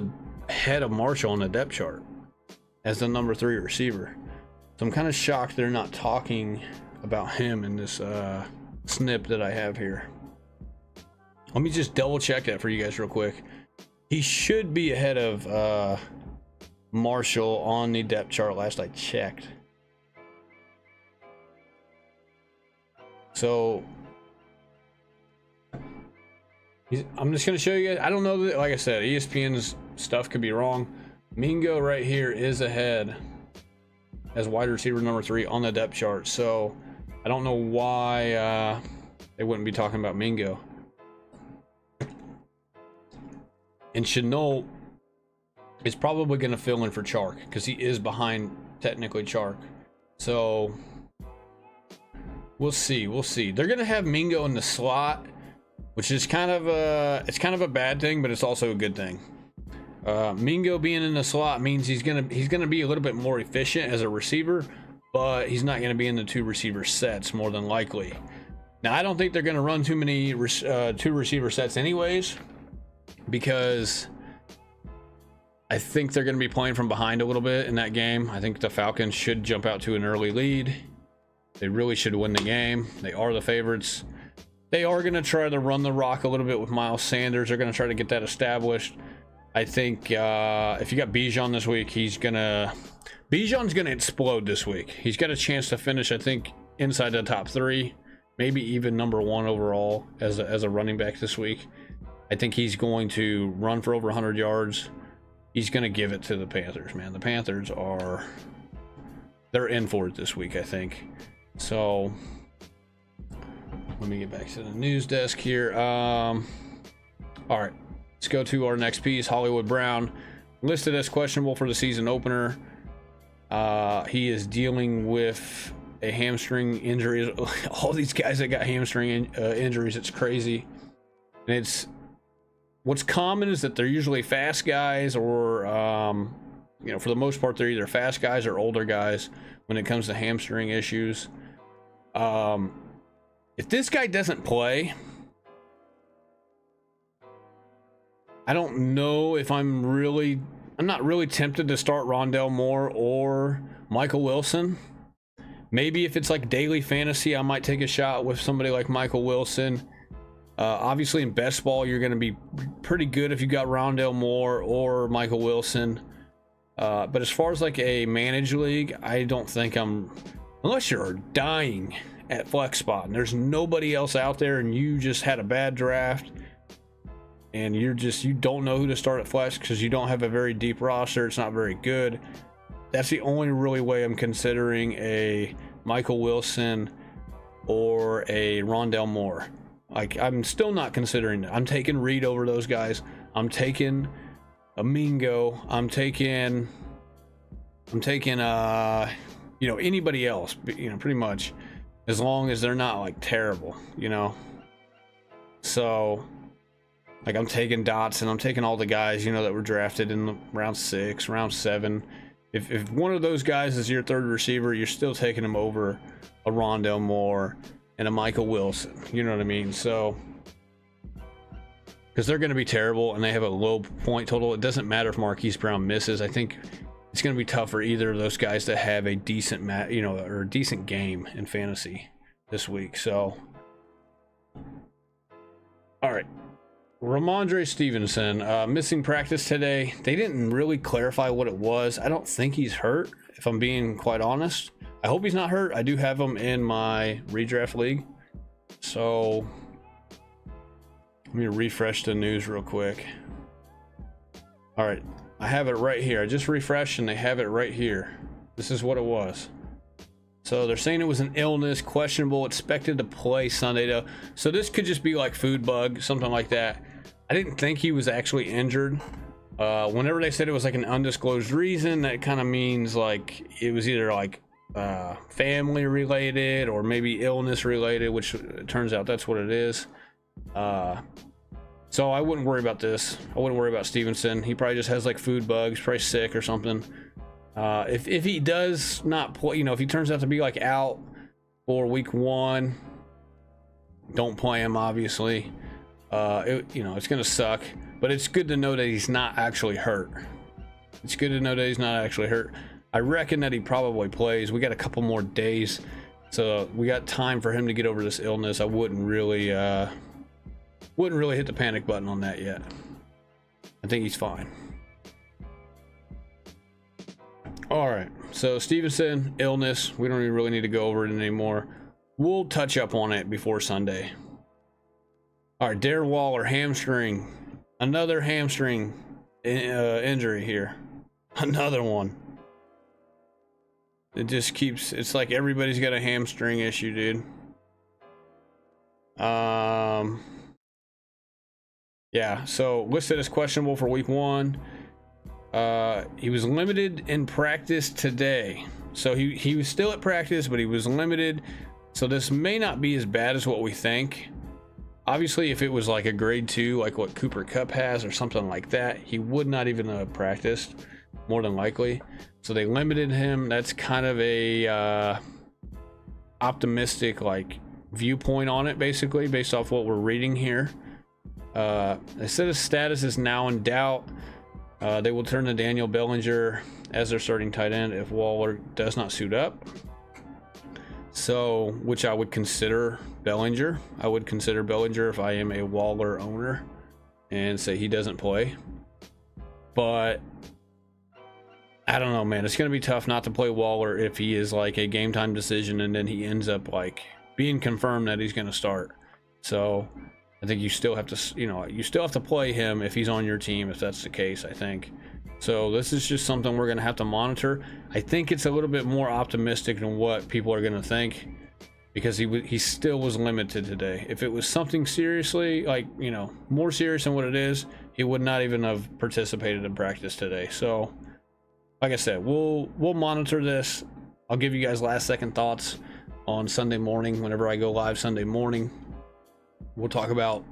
ahead of Marshall on the depth chart as the number 3 receiver. So I'm kind of shocked they're not talking about him in this snip that I have here. Let me just double check that for you guys real quick. He should be ahead of Marshall on the depth chart last I checked. So I'm just going to show you guys. I don't know that, like I said, ESPN's stuff could be wrong. Mingo right here is ahead as wide receiver number 3 on the depth chart. So I don't know why they wouldn't be talking about Mingo. And Chenault is probably going to fill in for Chark because he is behind technically Chark. So we'll see. They're going to have Mingo in the slot, which is kind of a bad thing, but it's also a good thing. Mingo being in the slot means he's gonna be a little bit more efficient as a receiver, but he's not gonna be in the 2 receiver sets more than likely. Now I don't think they're gonna run too many 2 receiver sets anyways, because I think they're gonna be playing from behind a little bit in that game. I think the Falcons should jump out to an early lead. They really should win the game. They are the favorites. They are gonna try to run the rock a little bit with Miles Sanders. They're gonna try to get that established. I think if you got Bijan this week, Bijan's gonna explode this week. He's got a chance to finish, I think, inside the top 3, maybe even number 1 overall as a running back this week. I think he's going to run for over 100 yards. He's going to give it to the Panthers, man. The Panthers are, they're in for it this week, I think. So let me get back to the news desk here. All right, let's go to our next piece. Hollywood Brown, listed as questionable for the season opener. He is dealing with a hamstring injury. All these guys that got hamstring injuries, it's crazy. And it's, what's common is that they're usually fast guys, or you know, for the most part, they're either fast guys or older guys when it comes to hamstring issues. If this guy doesn't play, I don't know if I'm not really tempted to start Rondale Moore or Michael Wilson. Maybe if it's like daily fantasy, I might take a shot with somebody like Michael Wilson. Obviously in best ball, you're going to be pretty good if you got Rondale Moore or Michael Wilson. But as far as like a managed league, I don't think unless you're dying at flex spot and there's nobody else out there and you just had a bad draft and you don't know who to start at flex because you don't have a very deep roster, it's not very good. That's the only really way I'm considering a Michael Wilson or a Rondale Moore. Like, I'm still not considering it. I'm taking Reed over those guys. I'm taking a Mingo. I'm taking you know, anybody else, you know, pretty much, as long as they're not like terrible, you know. So like, I'm taking Dotson, I'm taking all the guys, you know, that were drafted in the round 6, round 7. If one of those guys is your third receiver, you're still taking him over a Rondale Moore and a Michael Wilson. You know what I mean? So, because they're going to be terrible and they have a low point total. It doesn't matter if Marquise Brown misses. I think it's going to be tough for either of those guys to have a decent or a decent game in fantasy this week. So, all right. Ramondre Stevenson, missing practice today. They didn't really clarify what it was. I don't think he's hurt, if I'm being quite honest. I hope he's not hurt. I do have him in my redraft league. So let me refresh the news real quick. All right, I have it right here. I just refreshed and they have it right here. This is what it was. So they're saying it was an illness, questionable, expected to play Sunday though. So this could just be like food bug, something like that. I didn't think he was actually injured. Whenever they said it was like an undisclosed reason, that kind of means like it was either like family related or maybe illness related, which it turns out that's what it is. So I wouldn't worry about this. I wouldn't worry about Stevenson. He probably just has like food bugs, probably sick or something. If he does not play, you know, if he turns out to be like out for week 1, don't play him, obviously. You know, it's gonna suck, but it's good to know that he's not actually hurt. It's good to know that he's not actually hurt. I reckon that he probably plays. We got a couple more days, so we got time for him to get over this illness. I wouldn't really hit the panic button on that yet. I think he's fine. All right, so Stevenson, illness. We don't even really need to go over it anymore. We'll touch up on it before Sunday. All right, Darren Waller, hamstring. Another hamstring injury here. Another one. It just keeps, it's like everybody's got a hamstring issue, dude. Yeah, so listed as questionable for week 1. He was limited in practice today. So he was still at practice, but he was limited. So this may not be as bad as what we think. Obviously, if it was like a grade 2, like what Kupp has or something like that, he would not even have practiced, more than likely. So they limited him. That's kind of a optimistic like viewpoint on it, basically, based off what we're reading here. They said his status is now in doubt. They will turn to Daniel Bellinger as their starting tight end if Waller does not suit up. So, which I would consider Bellinger. I would consider Bellinger if I am a Waller owner and say he doesn't play. But I don't know, man. It's going to be tough not to play Waller if he is like a game time decision and then he ends up like being confirmed that he's going to start. So I think you still have to, you still have to play him if he's on your team, if that's the case, I think. So this is just something we're going to have to monitor. I think it's a little bit more optimistic than what people are going to think, because he still was limited today. If it was something seriously, like, more serious than what it is, he would not even have participated in practice today. So, like I said, we'll monitor this. I'll give you guys last second thoughts on Sunday morning whenever I go live Sunday morning. We'll talk about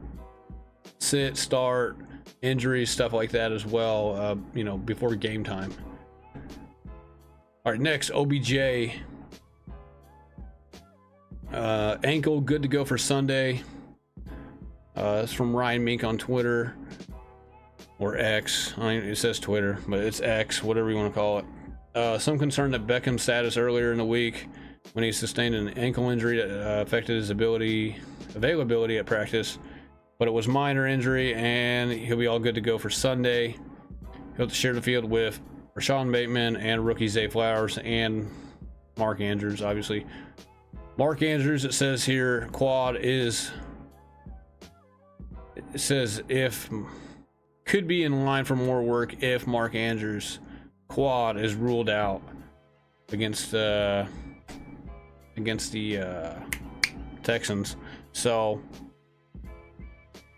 sit, start, injuries, stuff like that as well, before game time. All right, next, OBJ. Ankle good to go for Sunday. It's from Ryan Mink on Twitter, or X. It says Twitter, but it's X, whatever you want to call it. Some concern that Beckham's status earlier in the week when he sustained an ankle injury that affected his availability at practice, but it was minor injury and he'll be all good to go for Sunday. He'll share the field with Rashawn Bateman and rookie Zay Flowers and Mark Andrews, obviously. Mark Andrews, it says here, quad is, it says if could be in line for more work if Mark Andrews quad is ruled out against the Texans. So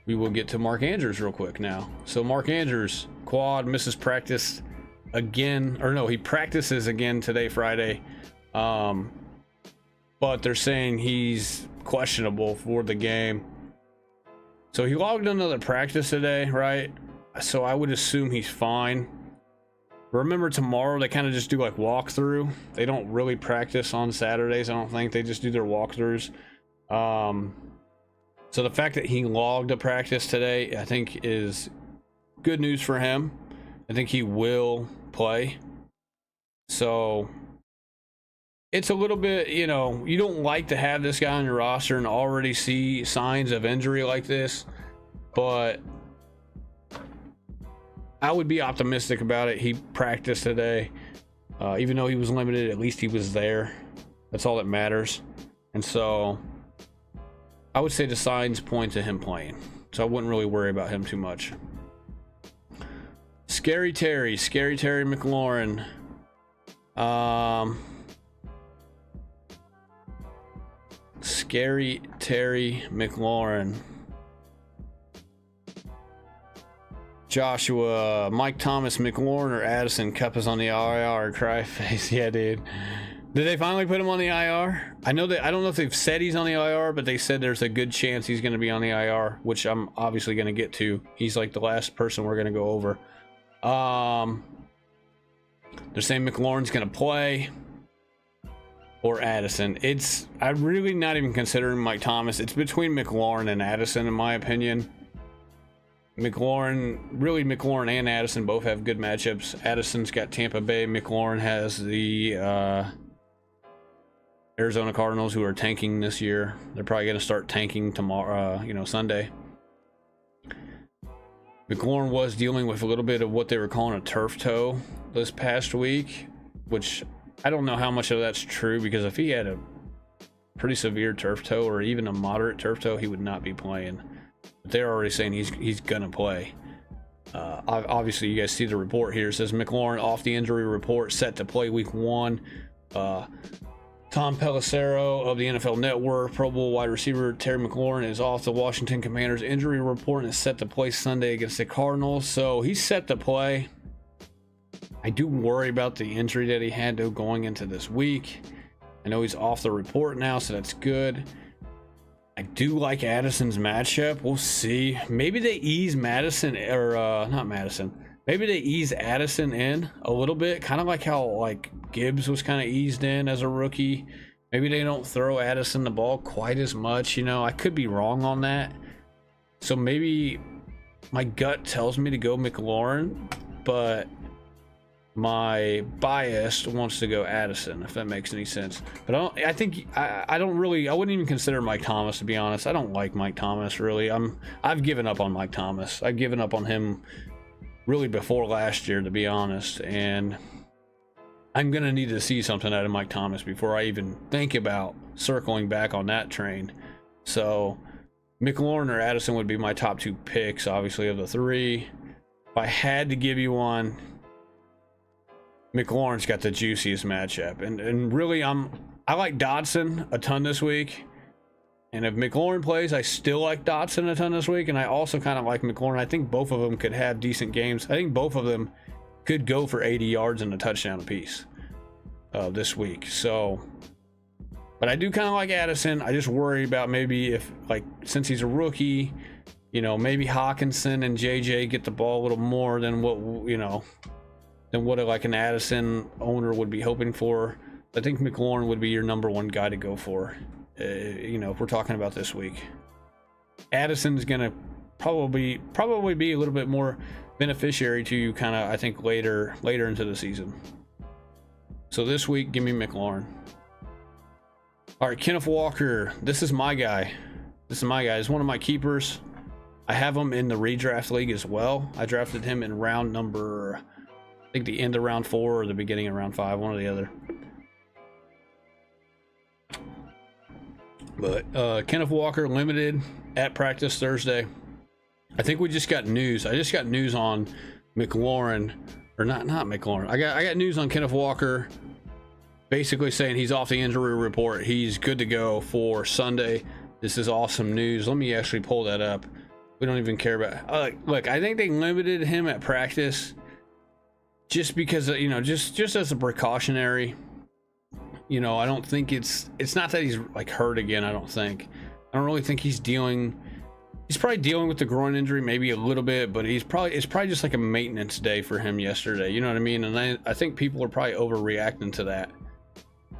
we will get to Mark Andrews real quick now. So Mark Andrews quad misses practice again, or no, he practices again today, Friday. But they're saying he's questionable for the game. So he logged another practice today, right? So I would assume he's fine. Remember, tomorrow they kind of just do like walkthrough. They don't really practice on Saturdays, I don't think. They just do their walkthroughs. So the fact that he logged a practice today, I think, is good news for him. I think he will play. So it's a little bit, you don't like to have this guy on your roster and already see signs of injury like this, but I would be optimistic about it. He practiced today. Even though he was limited, at least he was there. That's all that matters. And so I would say the signs point to him playing. So I wouldn't really worry about him too much. Scary Terry McLaurin. Scary Terry McLaurin. Joshua, Mike Thomas, McLaurin, or Addison. Kupp is on the IR. Cry face. Yeah, dude. Did they finally put him on the IR? I don't know if they've said he's on the IR, but they said there's a good chance he's going to be on the IR, which I'm obviously going to get to. He's like the last person we're going to go over. They're saying McLaurin's going to play, or Addison. I'm really not even considering Mike Thomas. It's between McLaurin and Addison, in my opinion. McLaurin and Addison both have good matchups. Addison's got Tampa Bay. McLaurin has the Arizona Cardinals, who are tanking this year. They're probably going to start tanking tomorrow, Sunday. McLaurin was dealing with a little bit of what they were calling a turf toe this past week, which I don't know how much of that's true, because if he had a pretty severe turf toe or even a moderate turf toe, he would not be playing. But they're already saying he's gonna play. Obviously, you guys see the report here. It says McLaurin off the injury report, set to play week 1. Tom Pelissero of the NFL Network, Pro Bowl wide receiver Terry McLaurin is off the Washington Commanders injury report and is set to play Sunday against the Cardinals. So he's set to play. I do worry about the injury that he had though going into this week. I know he's off the report now, so that's good. I do like Addison's matchup. We'll see. Maybe they ease Madison, or not Madison. Maybe they ease Addison in a little bit, kind of like how Gibbs was kind of eased in as a rookie. Maybe they don't throw Addison the ball quite as much. I could be wrong on that. So maybe my gut tells me to go McLaurin, but my bias wants to go Addison, if that makes any sense. But I wouldn't even consider Mike Thomas, to be honest. I don't like Mike Thomas, really. I've given up on Mike Thomas. I've given up on him really before last year, to be honest, and I'm gonna need to see something out of Mike Thomas before I even think about circling back on that train. So McLaurin or Addison would be my top 2 picks, obviously, of the 3. If I had to give you one, McLaurin's got the juiciest matchup. And really, I like Dodson a ton this week. And if McLaurin plays, I still like Dodson a ton this week. And I also kind of like McLaurin. I think both of them could have decent games. I think both of them could go for 80 yards and a touchdown apiece this week. So, but I do kind of like Addison. I just worry about maybe if, like, since he's a rookie, you know, maybe Hawkinson and JJ get the ball a little more than what, you know, than what like an Addison owner would be hoping for. I think McLaurin would be your number 1 guy to go for, you know, if we're talking about this week. Addison's gonna probably be a little bit more beneficiary to you, kind of, I think, later into the season. So this week, give me McLaurin. All right, Kenneth Walker. This is my guy. He's one of my keepers. I have him in the redraft league as well. I drafted him in round number, I think the end of round 4 or the beginning of round 5, one or the other. But Kenneth Walker limited at practice Thursday. I think we just got news. I just got news on McLaurin, or not McLaurin. I got news on Kenneth Walker, basically saying he's off the injury report. He's good to go for Sunday. This is awesome news. Let me actually pull that up. We don't even care about. Look, I think they limited him at practice just because, you know, just as a precautionary. You know, I don't think it's not that he's like hurt again. I don't really think he's probably dealing with the groin injury maybe a little bit, but it's probably just like a maintenance day for him yesterday. You know what I mean? And I think people are probably overreacting to that.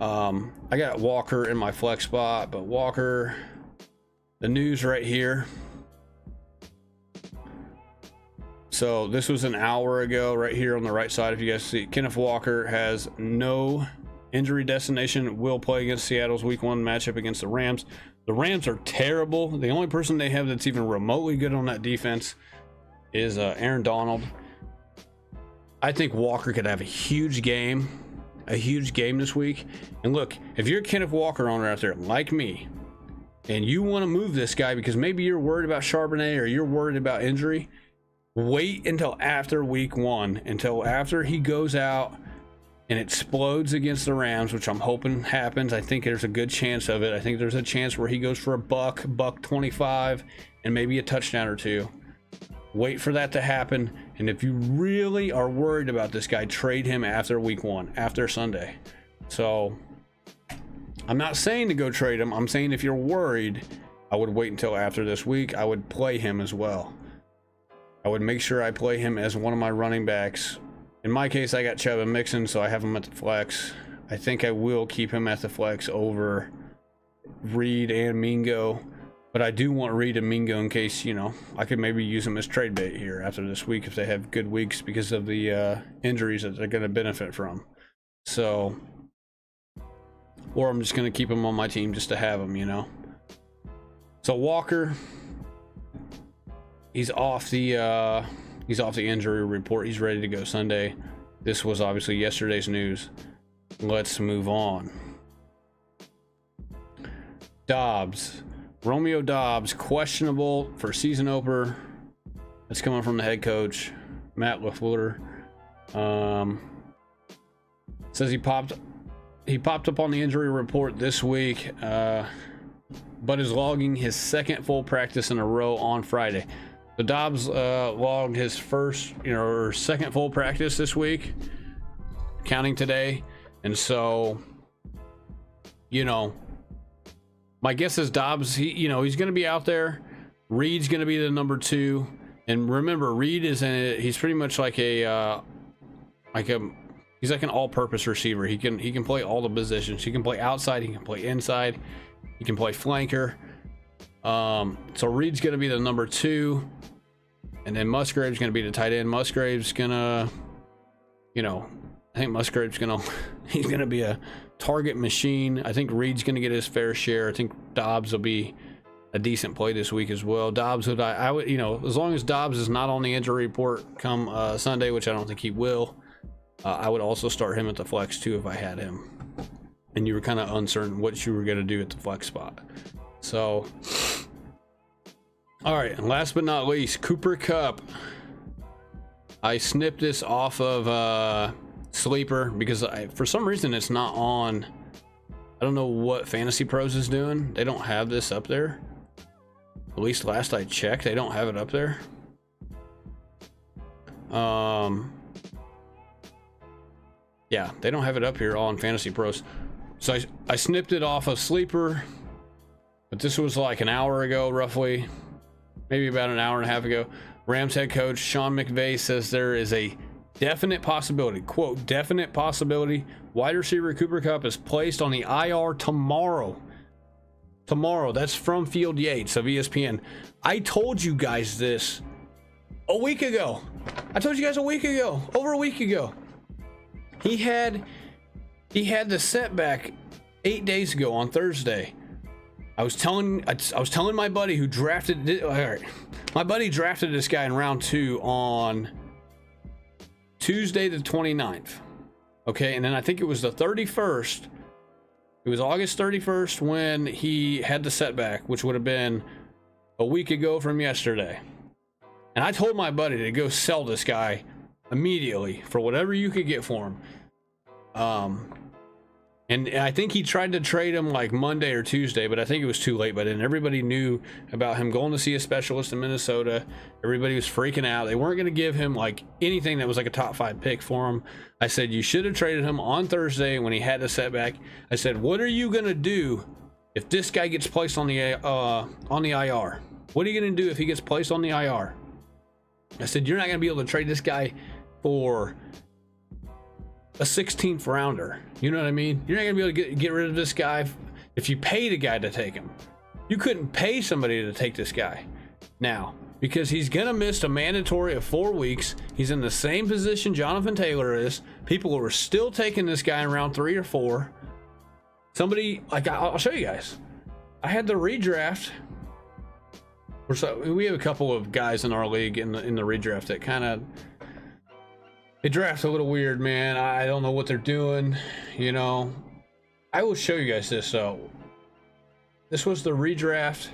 I got Walker in my flex spot, but Walker, the news right here. So this was an hour ago right here on the right side. If you guys see, Kenneth Walker has no injury destination, will play against Seattle's week 1 matchup against the Rams. The Rams are terrible. The only person they have that's even remotely good on that defense is Aaron Donald. I think Walker could have a huge game this week. And look, if you're a Kenneth Walker owner out there like me, and you want to move this guy because maybe you're worried about Charbonnet or you're worried about injury, wait until after week 1, until after he goes out and explodes against the Rams, which I'm hoping happens. I think there's a good chance of it. I think there's a chance where he goes for a buck 25, and maybe a touchdown or 2. Wait for that to happen. And if you really are worried about this guy, trade him after week 1, after Sunday. So I'm not saying to go trade him. I'm saying if you're worried, I would wait until after this week. I would play him as well. I would make sure I play him as one of my running backs. In my case, I got Chubb and Mixon, so I have him at the flex. I think I will keep him at the flex over Reed and Mingo. But I do want Reed and Mingo in case, you know, I could maybe use them as trade bait here after this week if they have good weeks because of the injuries that they're going to benefit from. So, or I'm just going to keep them on my team just to have them, you know. So Walker, he's off the injury report. He's ready to go Sunday. This was obviously yesterday's news. Let's move on. Dobbs. Romeo Dobbs, questionable for season opener. That's coming from the head coach, Matt LaFleur. Says he popped up on the injury report this week, but is logging his second full practice in a row on Friday. So Dobbs logged his first, or second full practice this week, counting today. And so, my guess is Dobbs, he's going to be out there. Reed's going to be the number 2. And remember, Reed is he's pretty much like he's like an all-purpose receiver. He can play all the positions. He can play outside, he can play inside, he can play flanker. So Reed's going to be the number 2. And then Musgrave's going to be the tight end. Musgrave's going to, I think Musgrave's he's going to be a target machine. I think Reed's going to get his fair share. I think Dobbs will be a decent play this week as well. Dobbs would, I would, as long as Dobbs is not on the injury report come Sunday, which I don't think he will, I would also start him at the flex too if I had him. And you were kind of uncertain what you were going to do at the flex spot. So All right, and last but not least, Cooper Kupp. I snipped this off of Sleeper because for some reason it's not on. I don't know what Fantasy Pros is doing. They don't have this up there. At least last I checked, they don't have it up there. Yeah, they don't have it up here on Fantasy Pros. So I snipped it off of Sleeper, but this was like an hour ago, roughly, maybe about an hour and a half ago. Rams head coach Sean McVay says there is a definite possibility, quote, definite possibility, wide receiver Cooper Kupp is placed on the IR tomorrow. Tomorrow. That's from Field Yates of ESPN. I told you guys this a week ago. I told you guys a week ago, over a week ago. He had the setback 8 days ago on Thursday. I was telling my buddy who drafted it. All right, my buddy drafted this guy in round 2 on Tuesday the 29th. Okay, and then I think it was the 31st. It was August 31st when he had the setback, which would have been a week ago from yesterday. And I told my buddy to go sell this guy immediately for whatever you could get for him. And I think he tried to trade him like Monday or Tuesday, but I think it was too late by then. Everybody knew about him going to see a specialist in Minnesota. Everybody was freaking out. They weren't going to give him like anything that was like a top 5 pick for him. I said, you should have traded him on Thursday when he had a setback. I said, what are you going to do if this guy gets placed on the IR? What are you going to do if he gets placed on the IR? I said, you're not going to be able to trade this guy for a 16th rounder. You know what I mean? You're not going to be able to get rid of this guy if you paid a guy to take him. You couldn't pay somebody to take this guy now because he's going to miss a mandatory of 4 weeks. He's in the same position Jonathan Taylor is. People were still taking this guy in round 3 or 4. Somebody, like, I'll show you guys. I had the redraft. We have a couple of guys in our league in the redraft that kind of, they draft a little weird, man. I don't know what they're doing, you know. I will show you guys this. So this was the redraft.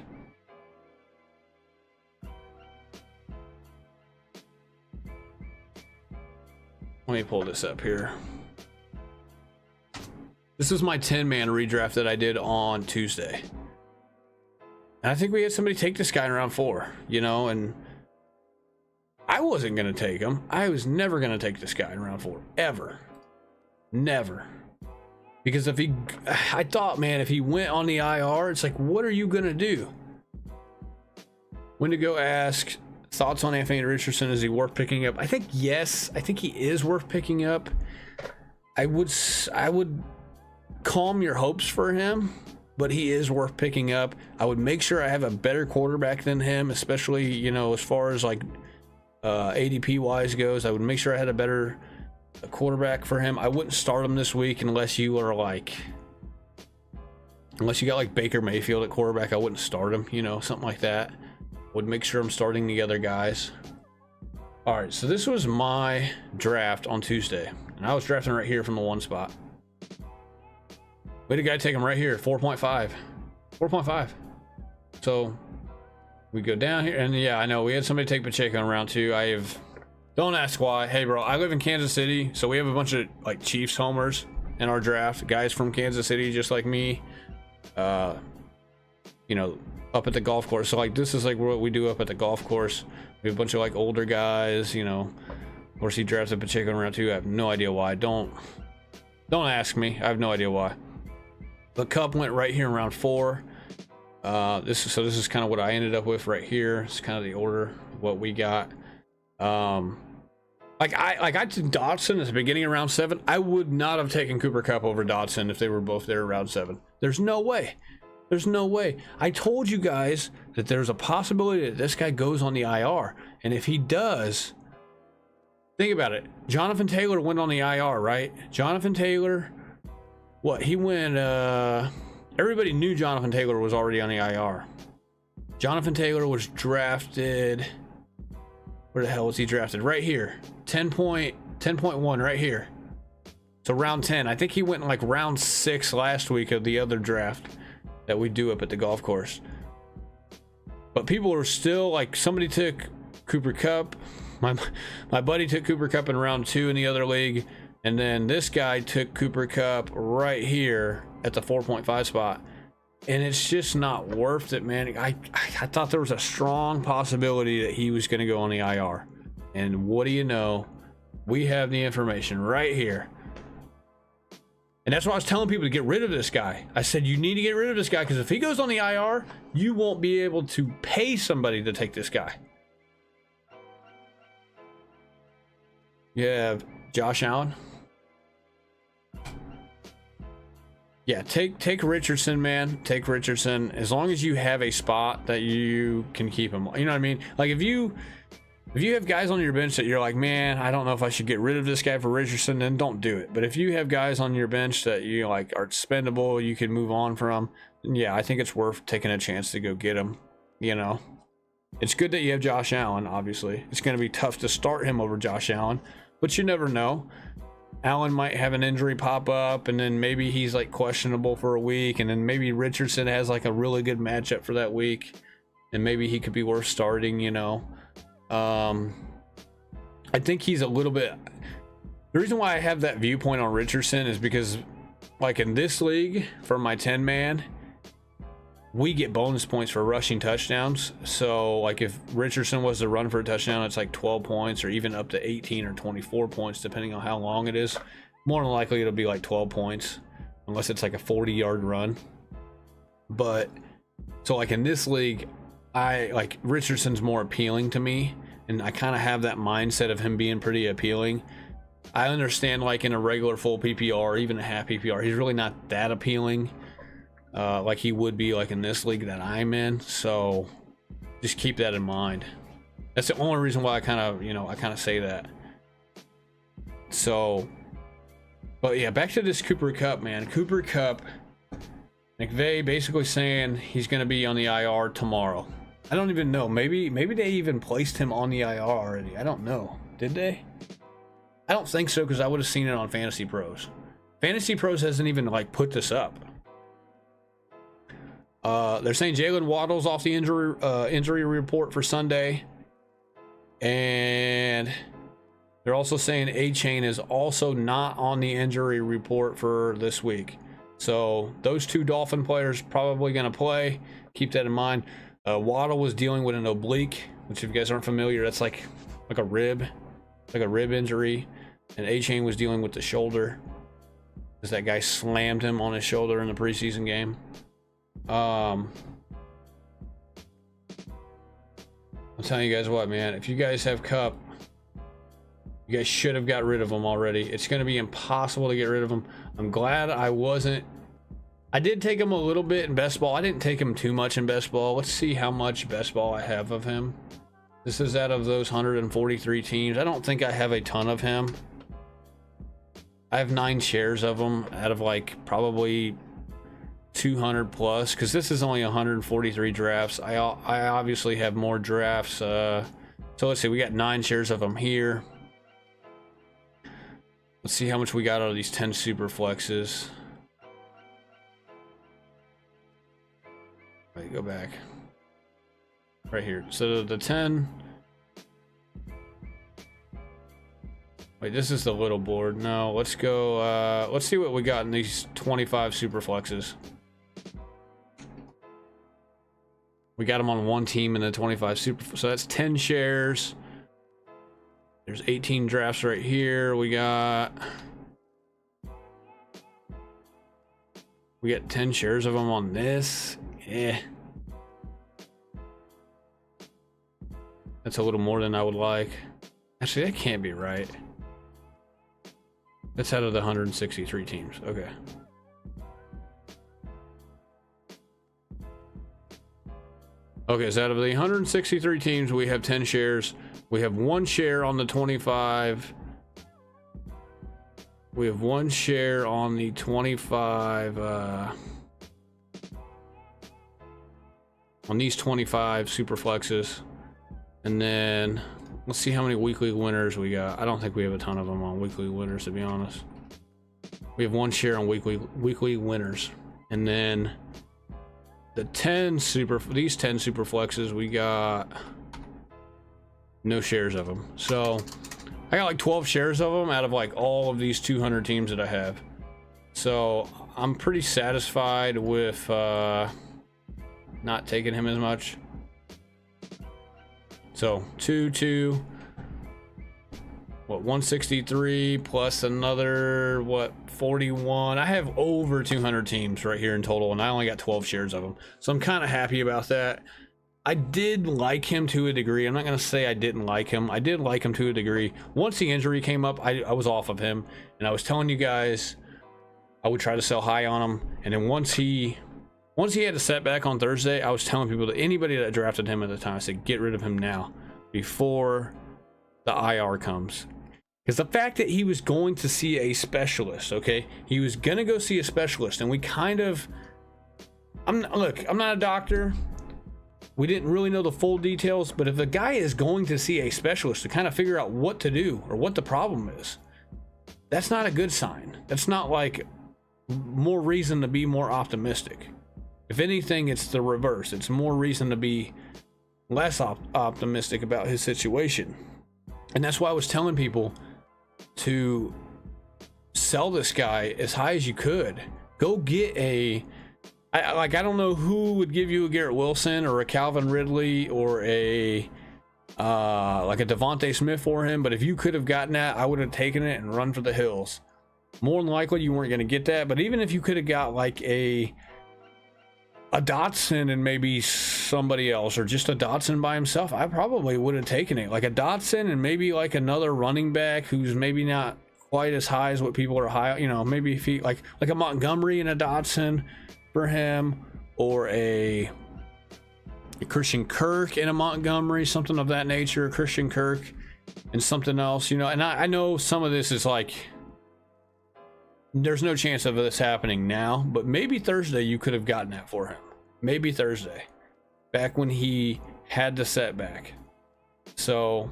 Let me pull this up here. This is my 10-man redraft that I did on Tuesday. And I think we had somebody take this guy in round 4, you know, and I wasn't going to take him. I was never going to take this guy in round 4, ever. Never. Because I thought, man, if he went on the IR, it's like, what are you going to do? Wendigo asked, thoughts on Anthony Richardson? Is he worth picking up? I think yes. I think he is worth picking up. I would calm your hopes for him, but he is worth picking up. I would make sure I have a better quarterback than him, especially, you know, as far as like ADP wise goes. I would make sure I had a better quarterback for him. I wouldn't start him this week unless you got like Baker Mayfield at quarterback. I wouldn't start him, you know, something like that. Would make sure I'm starting the other guys. All right, so this was my draft on Tuesday, and I was drafting right here from the 1 spot. We had a guy take him right here, 4.5. 4.5. So we go down here, and yeah, I know we had somebody take Pacheco in round 2. Don't ask why. Hey, bro, I live in Kansas City, so we have a bunch of like Chiefs homers in our draft. Guys from Kansas City, just like me. You know, up at the golf course. So like this is like what we do up at the golf course. We have a bunch of like older guys, you know. Of course, he drafted Pacheco in round 2. I have no idea why. Don't ask me. I have no idea why. But Kupp went right here in round 4. This is kind of what I ended up with right here. It's kind of the order of what we got. I took Dotson at the beginning of round 7. I would not have taken Cooper Kupp over Dotson if they were both there in round 7. There's no way. There's no way. I told you guys that there's a possibility that this guy goes on the IR. And if he does, think about it. Jonathan Taylor went on the IR, right? Jonathan Taylor, what? He went, everybody knew Jonathan Taylor was already on the IR. Jonathan Taylor was drafted, where the hell was he drafted? Right here. 10.1 right here. So round 10. I think he went in like round 6 last week of the other draft that we do up at the golf course. But people are still like, somebody took Cooper Kupp. My buddy took Cooper Kupp in round 2 in the other league, and then this guy took Cooper Kupp right here at the 4.5 spot, and it's just not worth it, man. I thought there was a strong possibility that he was going to go on the IR, and what do you know? We have the information right here. And that's why I was telling people to get rid of this guy. I said, you need to get rid of this guy, because if he goes on the IR, you won't be able to pay somebody to take this guy. You have Josh Allen. Yeah, take Richardson, man. Take Richardson. As long as you have a spot that you can keep him. You know what I mean? Like, if you have guys on your bench that you're like, man, I don't know if I should get rid of this guy for Richardson, then don't do it. But if you have guys on your bench that you like are expendable, you can move on from, then yeah, I think it's worth taking a chance to go get him. You know, it's good that you have Josh Allen, obviously. It's going to be tough to start him over Josh Allen, but you never know. Allen might have an injury pop up, and then maybe he's like questionable for a week, and then maybe Richardson has like a really good matchup for that week, and maybe he could be worth starting, you know. I think he's a little bit, the reason why I have that viewpoint on Richardson is because, like, in this league for my 10-man, we get bonus points for rushing touchdowns. So like if Richardson was to run for a touchdown, it's like 12 points or even up to 18 or 24 points depending on how long it is. More than likely it'll be like 12 points unless it's like a 40-yard run. But so like in this league, I like Richardson's more appealing to me, and I kind of have that mindset of him being pretty appealing. I understand like in a regular full PPR or even a half PPR, he's really not that appealing. Like he would be like in this league that I'm in, so just keep that in mind. That's the only reason why I kind of say that. So, but yeah, back to this Cooper Kupp, man. Cooper Kupp, McVay basically saying he's going to be on the IR tomorrow. I don't even know. Maybe they even placed him on the IR already. I don't know. Did they? I don't think so, because I would have seen it on Fantasy Pros. Fantasy Pros hasn't even like put this up. They're saying Jalen Waddle's off the injury report for Sunday, and they're also saying A-Chain is also not on the injury report for this week. So those two Dolphin players probably going to play. Keep that in mind. Waddle was dealing with an oblique, which if you guys aren't familiar, that's like a rib injury, and A-Chain was dealing with the shoulder, because that guy slammed him on his shoulder in the preseason game. I'm telling you guys what, man, if you guys have Kupp, you guys should have got rid of him already. It's going to be impossible to get rid of him. I'm glad I wasn't. I did take him a little bit in best ball. I didn't take him too much in best ball. Let's see how much best ball I have of him. This is out of those 143 teams. I don't think I have a ton of him. I have 9 shares of him out of like probably 200 plus, because this is only 143 drafts. I obviously have more drafts. So let's see, we got 9 shares of them here. Let's see how much we got out of these 10 super flexes. Wait, go back right here. So the 10, wait, this is the little board. No, let's go, let's see what we got in these 25 super flexes. We got them on one team in the 25 super, so that's 10 shares. There's 18 drafts right here. We got 10 shares of them on this. Yeah, that's a little more than I would like. Actually, that can't be right. That's out of the 163 teams. Okay. Okay, so out of the 163 teams, we have 10 shares. We have 1 share on the 25. We have 1 share on the 25, on these 25 super flexes. And then let's see how many weekly winners we got. I don't think we have a ton of them on weekly winners, to be honest. We have 1 share on weekly winners. And then these 10 super flexes, we got no shares of them. So I got like 12 shares of them out of like all of these 200 teams that I have. So I'm pretty satisfied with not taking him as much. So 163 plus another 41. I have over 200 teams right here in total, and I only got 12 shares of them, so I'm kind of happy about that. I did like him to a degree. I'm not going to say I didn't like him. I did like him to a degree. Once the injury came up, I was off of him, and I was telling you guys I would try to sell high on him. And then once he had a setback on Thursday, I was telling people, that anybody that drafted him at the time, I said, get rid of him now before the IR comes. Because the fact that he was going to see a specialist, okay? He was going to go see a specialist, and we kind of... Look, I'm not a doctor. We didn't really know the full details, but if the guy is going to see a specialist to kind of figure out what to do or what the problem is, that's not a good sign. That's not like more reason to be more optimistic. If anything, it's the reverse. It's more reason to be less optimistic about his situation. And that's why I was telling people to sell this guy as high as you could. Go get I don't know who would give you a Garrett Wilson or a Calvin Ridley or a like a Devontae Smith for him, but if you could have gotten that, I would have taken it and run for the hills. More than likely you weren't going to get that, but even if you could have got like a Dotson and maybe somebody else, or just a Dotson by himself, I probably would have taken it. Like a Dotson and maybe like another running back who's maybe not quite as high as what people are high, you know, maybe if he like a Montgomery and a Dotson for him, or a Christian Kirk and a Montgomery, something of that nature. Christian Kirk and something else, you know. And I know some of this is like, there's no chance of this happening now, but maybe Thursday you could have gotten that for him. Maybe Thursday, back when he had the setback. So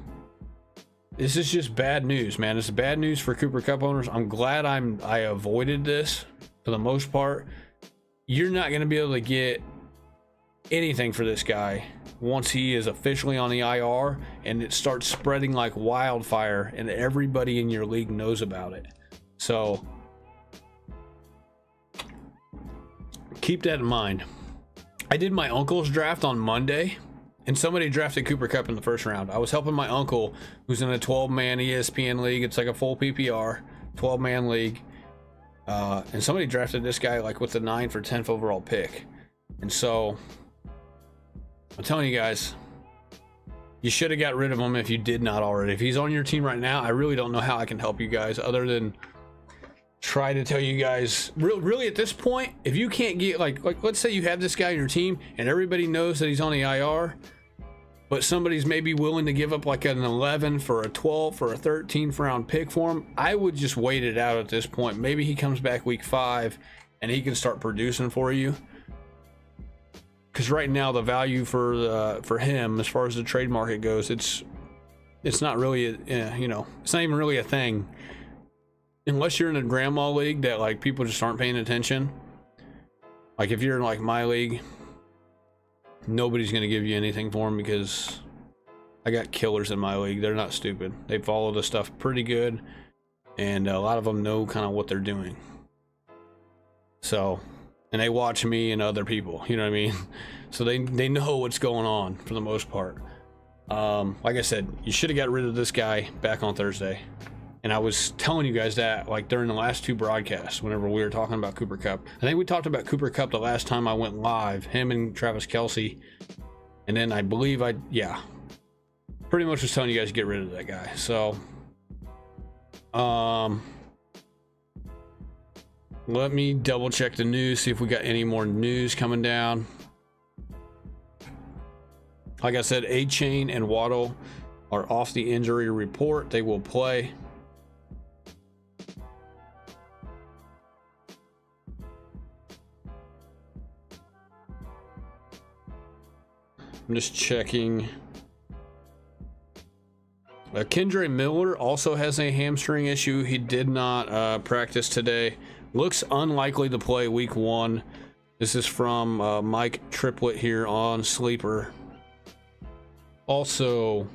this is just bad news, man. It's bad news for Cooper Kupp owners. I'm glad I avoided this for the most part. You're not going to be able to get anything for this guy once he is officially on the IR and it starts spreading like wildfire and everybody in your league knows about it. So keep that in mind. I did my uncle's draft on Monday, and somebody drafted Cooper Kupp in the first round. I was helping my uncle, who's in a 12-man ESPN league. It's like a full PPR, 12-man league. And somebody drafted this guy like with the 9th or 10th overall pick. And so I'm telling you guys, you should have got rid of him if you did not already. If he's on your team right now, I really don't know how I can help you guys other than try to tell you guys, really at this point, if you can't get like let's say you have this guy on your team and everybody knows that he's on the IR, but somebody's maybe willing to give up like an 11 for a 12 for a 13th round pick for him, I would just wait it out at this point. Maybe he comes back week 5 and he can start producing for you. Because right now the value for him, as far as the trade market goes, it's not really it's not even really a thing. Unless you're in a grandma league that like people just aren't paying attention. Like if you're in like my league, nobody's going to give you anything for him because I got killers in my league. They're not stupid. They follow the stuff pretty good, and a lot of them know kind of what they're doing. So, and they watch me and other people, you know what I mean? So they know what's going on for the most part. Like I said, you should have got rid of this guy back on Thursday. And I was telling you guys that like during the last 2 broadcasts, whenever we were talking about Cooper Kupp. I think we talked about Cooper Kupp the last time I went live, him and Travis Kelce. And then I believe pretty much was telling you guys to get rid of that guy. So, let me double check the news, see if we got any more news coming down. Like I said, A-Chain and Waddle are off the injury report. They will play. I'm just checking. Kendre Miller also has a hamstring issue. He did not practice today. Looks unlikely to play week 1. This is from Mike Triplet here on Sleeper. Also,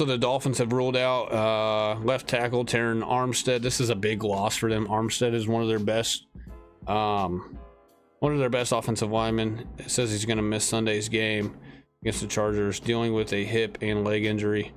the Dolphins have ruled out left tackle Terran Armstead. This is a big loss for them. Armstead is one of their best offensive linemen. It says he's going to miss Sunday's game against the Chargers, dealing with a hip and leg injury.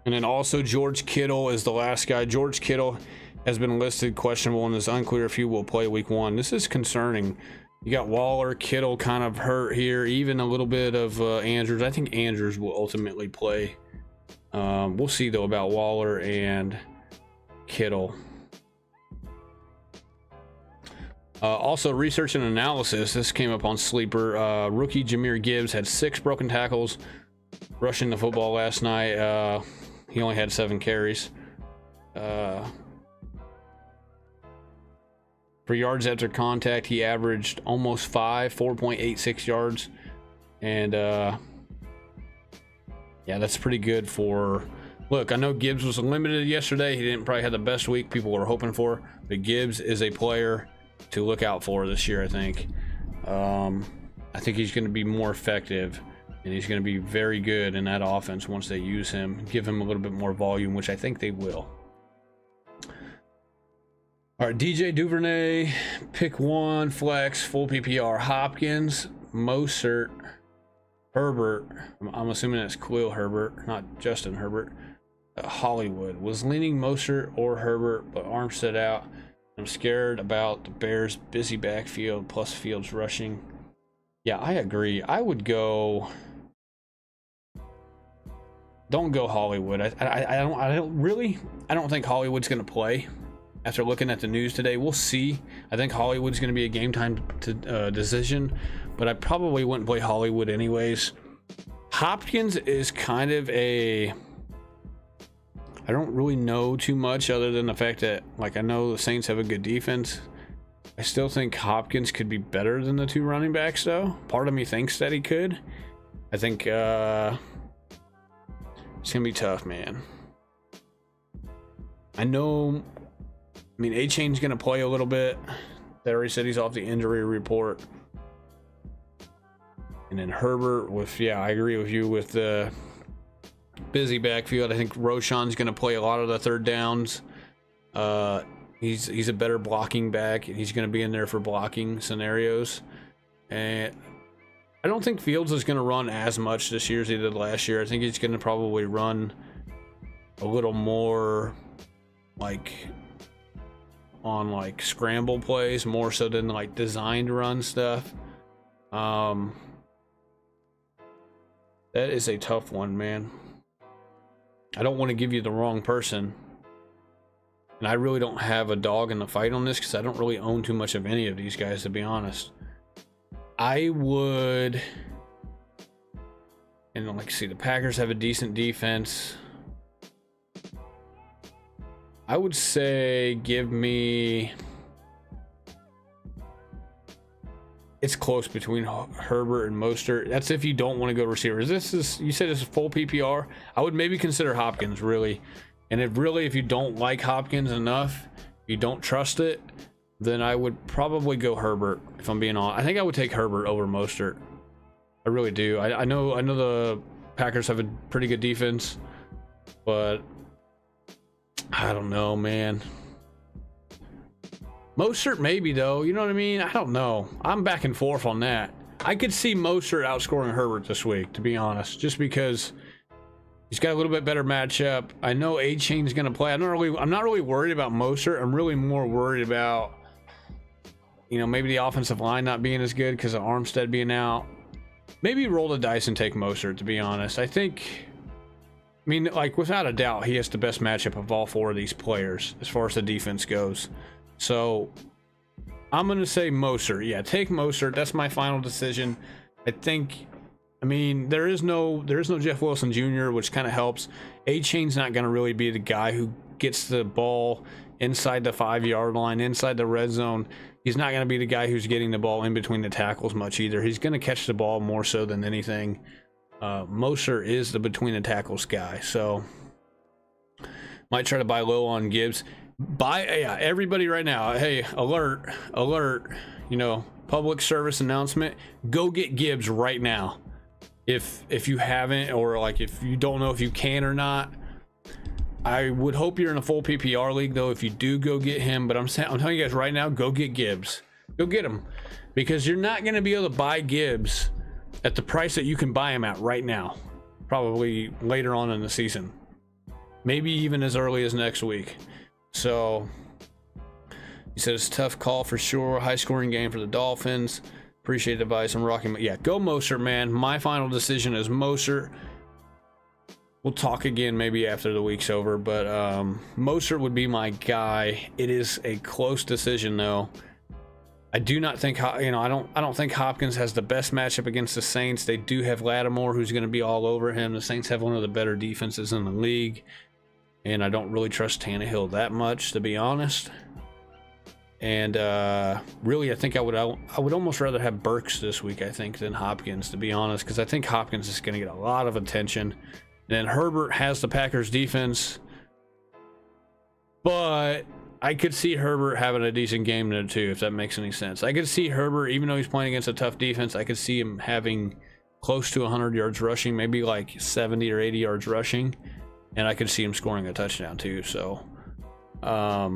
And then also George Kittle is the last guy. George Kittle has been listed questionable and is unclear if he will play week 1. This is concerning. You got Waller, Kittle kind of hurt here, even a little bit of Andrews. I think Andrews will ultimately play. We'll see though about Waller and Kittle. Also, research and analysis. This came up on Sleeper. Rookie Jahmyr Gibbs had 6 broken tackles rushing the football last night. He only had 7 carries. For yards after contact, he averaged almost 4.86 yards. And yeah, that's pretty good for... Look, I know Gibbs was limited yesterday. He didn't probably have the best week people were hoping for. But Gibbs is a player to look out for this year, I think. I think he's going to be more effective. And he's going to be very good in that offense once they use him. Give him a little bit more volume, which I think they will. All right, DJ Duvernay, pick 1, flex, full PPR. Hopkins, Mostert, Herbert. I'm assuming that's Khalil Herbert, not Justin Herbert. Hollywood. Was leaning Mostert or Herbert, but Armstead out. I'm scared about the Bears' busy backfield plus Fields rushing. Yeah, I agree. I would go... Don't go Hollywood. I don't think Hollywood's going to play. After looking at the news today, we'll see. I think Hollywood's going to be a game time decision, but I probably wouldn't play Hollywood anyways. Hopkins is kind of a... I don't really know too much other than the fact that, like, I know the Saints have a good defense. I still think Hopkins could be better than the 2 running backs, though. Part of me thinks that he could. I think it's going to be tough, man. I know... I mean, A-Chain's going to play a little bit. They already said he's off the injury report. And then Herbert with, yeah, I agree with you with the busy backfield. I think Roschon's going to play a lot of the third downs. He's a better blocking back. He's going to be in there for blocking scenarios. And I don't think Fields is going to run as much this year as he did last year. I think he's going to probably run a little more like... on like scramble plays more so than like designed run stuff. That is a tough one, man. I don't want to give you the wrong person, and I really don't have a dog in the fight on this because I don't really own too much of any of these guys, to be honest. I would, and like, see, the Packers have a decent defense. I would say give me... It's close between Herbert and Mostert. That's if you don't want to go receivers. This is, you said this is full PPR. I would maybe consider Hopkins, really. And if you don't like Hopkins enough, you don't trust it, then I would probably go Herbert, if I'm being honest. I think I would take Herbert over Mostert. I really do. I know the Packers have a pretty good defense, but I don't know, man. Mostert maybe, though. You know what I mean? I don't know. I'm back and forth on that. I could see Mostert outscoring Herbert this week, to be honest, just because he's got a little bit better matchup. I know A-Chain's going to play. I'm not really worried about Mostert. I'm really more worried about, you know, maybe the offensive line not being as good because of Armstead being out. Maybe roll the dice and take Mostert, to be honest. I mean, like, without a doubt, he has the best matchup of all 4 of these players as far as the defense goes. So I'm going to say Mostert. Yeah, take Mostert. That's my final decision. I mean, there is no Jeff Wilson Jr., which kind of helps. A-Chain's not going to really be the guy who gets the ball inside the 5-yard line, inside the red zone. He's not going to be the guy who's getting the ball in between the tackles much either. He's going to catch the ball more so than anything. Moser is the between the tackles guy, so might try to buy low on Gibbs. Yeah, everybody right now, hey, alert, you know, public service announcement, go get Gibbs right now. If you haven't, or like if you don't know if you can or not. I would hope you're in a full PPR league though if you do go get him, but I'm telling you guys right now, go get Gibbs. Go get him, because you're not going to be able to buy Gibbs at the price that you can buy him at right now. Probably later on in the season. Maybe even as early as next week. So he said it's a tough call for sure. High scoring game for the Dolphins. Appreciate the advice. I'm rocking. Yeah, go Moser, man. My final decision is Moser. We'll talk again maybe after the week's over, but Moser would be my guy. It is a close decision though. I do not think, you know, I don't think Hopkins has the best matchup against the Saints. They do have Lattimore, who's going to be all over him. The Saints have one of the better defenses in the league, and I don't really trust Tannehill that much, to be honest. And really, I think I would almost rather have Burks this week, I think, than Hopkins, to be honest, because I think Hopkins is going to get a lot of attention. And then Herbert has the Packers defense, but I could see Herbert having a decent game there too, if that makes any sense. I could see Herbert, even though he's playing against a tough defense, I could see him having close to 100 yards rushing, maybe like 70 or 80 yards rushing, and I could see him scoring a touchdown too. So I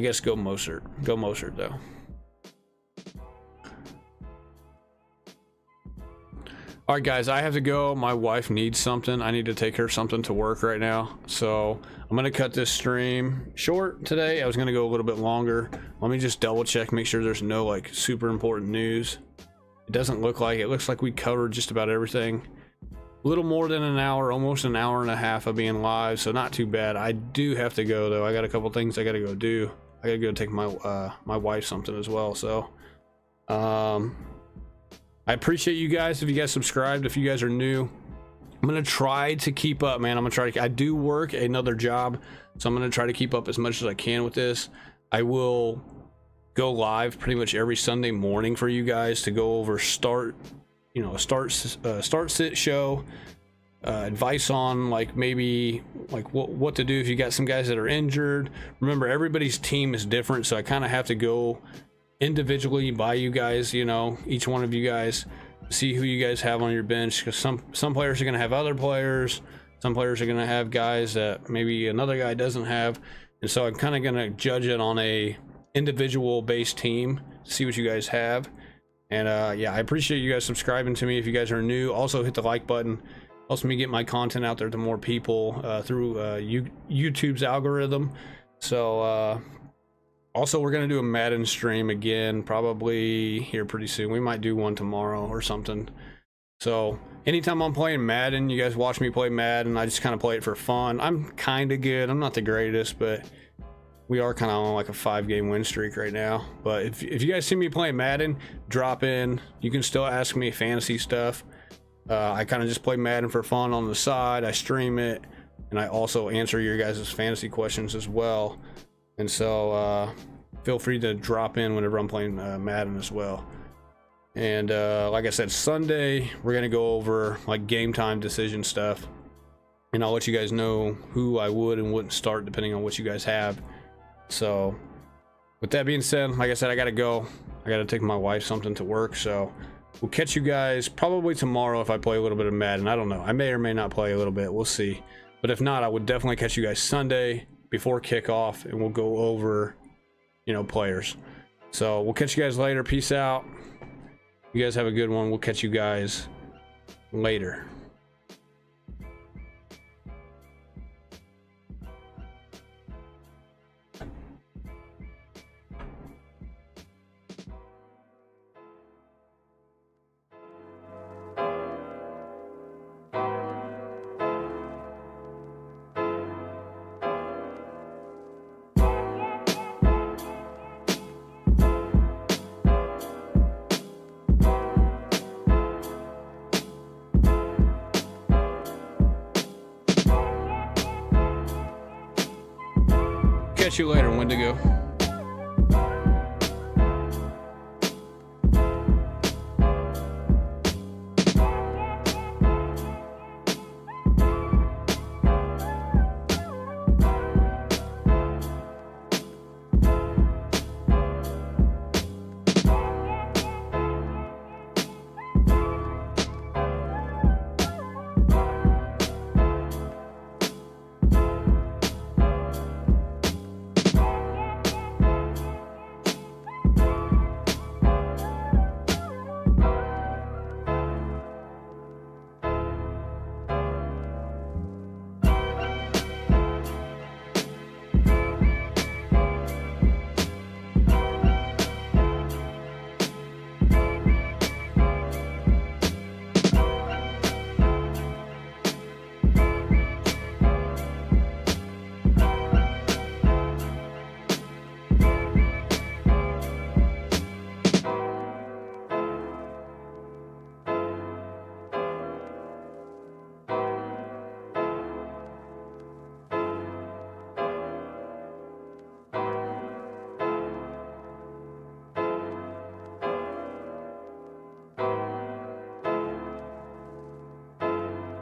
guess go Mostert. Go Mostert though. All right, guys, I have to go. My wife needs something. I need to take her something to work right now. So I'm going to cut this stream short today. I was going to go a little bit longer. Let me just double check, make sure there's no like super important news. It doesn't look like it. Looks like we covered just about everything. A little more than an hour, almost an hour and a half of being live, so not too bad. I do have to go though. I got a couple things I got to go do. I got to go take my my wife something as well. So I appreciate you guys. If you guys subscribed, if you guys are new, I'm gonna try to keep up, man. I'm gonna try to, I do work another job, so I'm gonna try to keep up as much as I can with this. I will go live pretty much every Sunday morning for you guys to go over start sit show, advice on like maybe like what to do if you got some guys that are injured. Remember, everybody's team is different, so I kind of have to go individually by you guys, you know, each one of you guys, see who you guys have on your bench, because some players are going to have other players, some players are going to have guys that maybe another guy doesn't have, and so I'm kind of going to judge it on a individual based team, see what you guys have. And yeah, I appreciate you guys subscribing to me. If you guys are new, also hit the like button, helps me get my content out there to more people through YouTube's algorithm. So also, we're going to do a Madden stream again, probably here pretty soon. We might do one tomorrow or something. So anytime I'm playing Madden, you guys watch me play Madden. I just kind of play it for fun. I'm kind of good. I'm not the greatest, but we are kind of on like a 5-game win streak right now. But if you guys see me playing Madden, drop in. You can still ask me fantasy stuff. I kind of just play Madden for fun on the side. I stream it, and I also answer your guys' fantasy questions as well. And so feel free to drop in whenever I'm playing Madden as well. And like I said, Sunday we're gonna go over like game time decision stuff, and I'll let you guys know who I would and wouldn't start depending on what you guys have. So with that being said, like I said, I gotta go. I gotta take my wife something to work, so we'll catch you guys probably tomorrow if I play a little bit of Madden. I don't know, I may or may not play a little bit, we'll see. But if not, I would definitely catch you guys Sunday before kickoff, and we'll go over, you know, players. So we'll catch you guys later. Peace out. You guys have a good one. We'll catch you guys later. catch you later, Wendigo.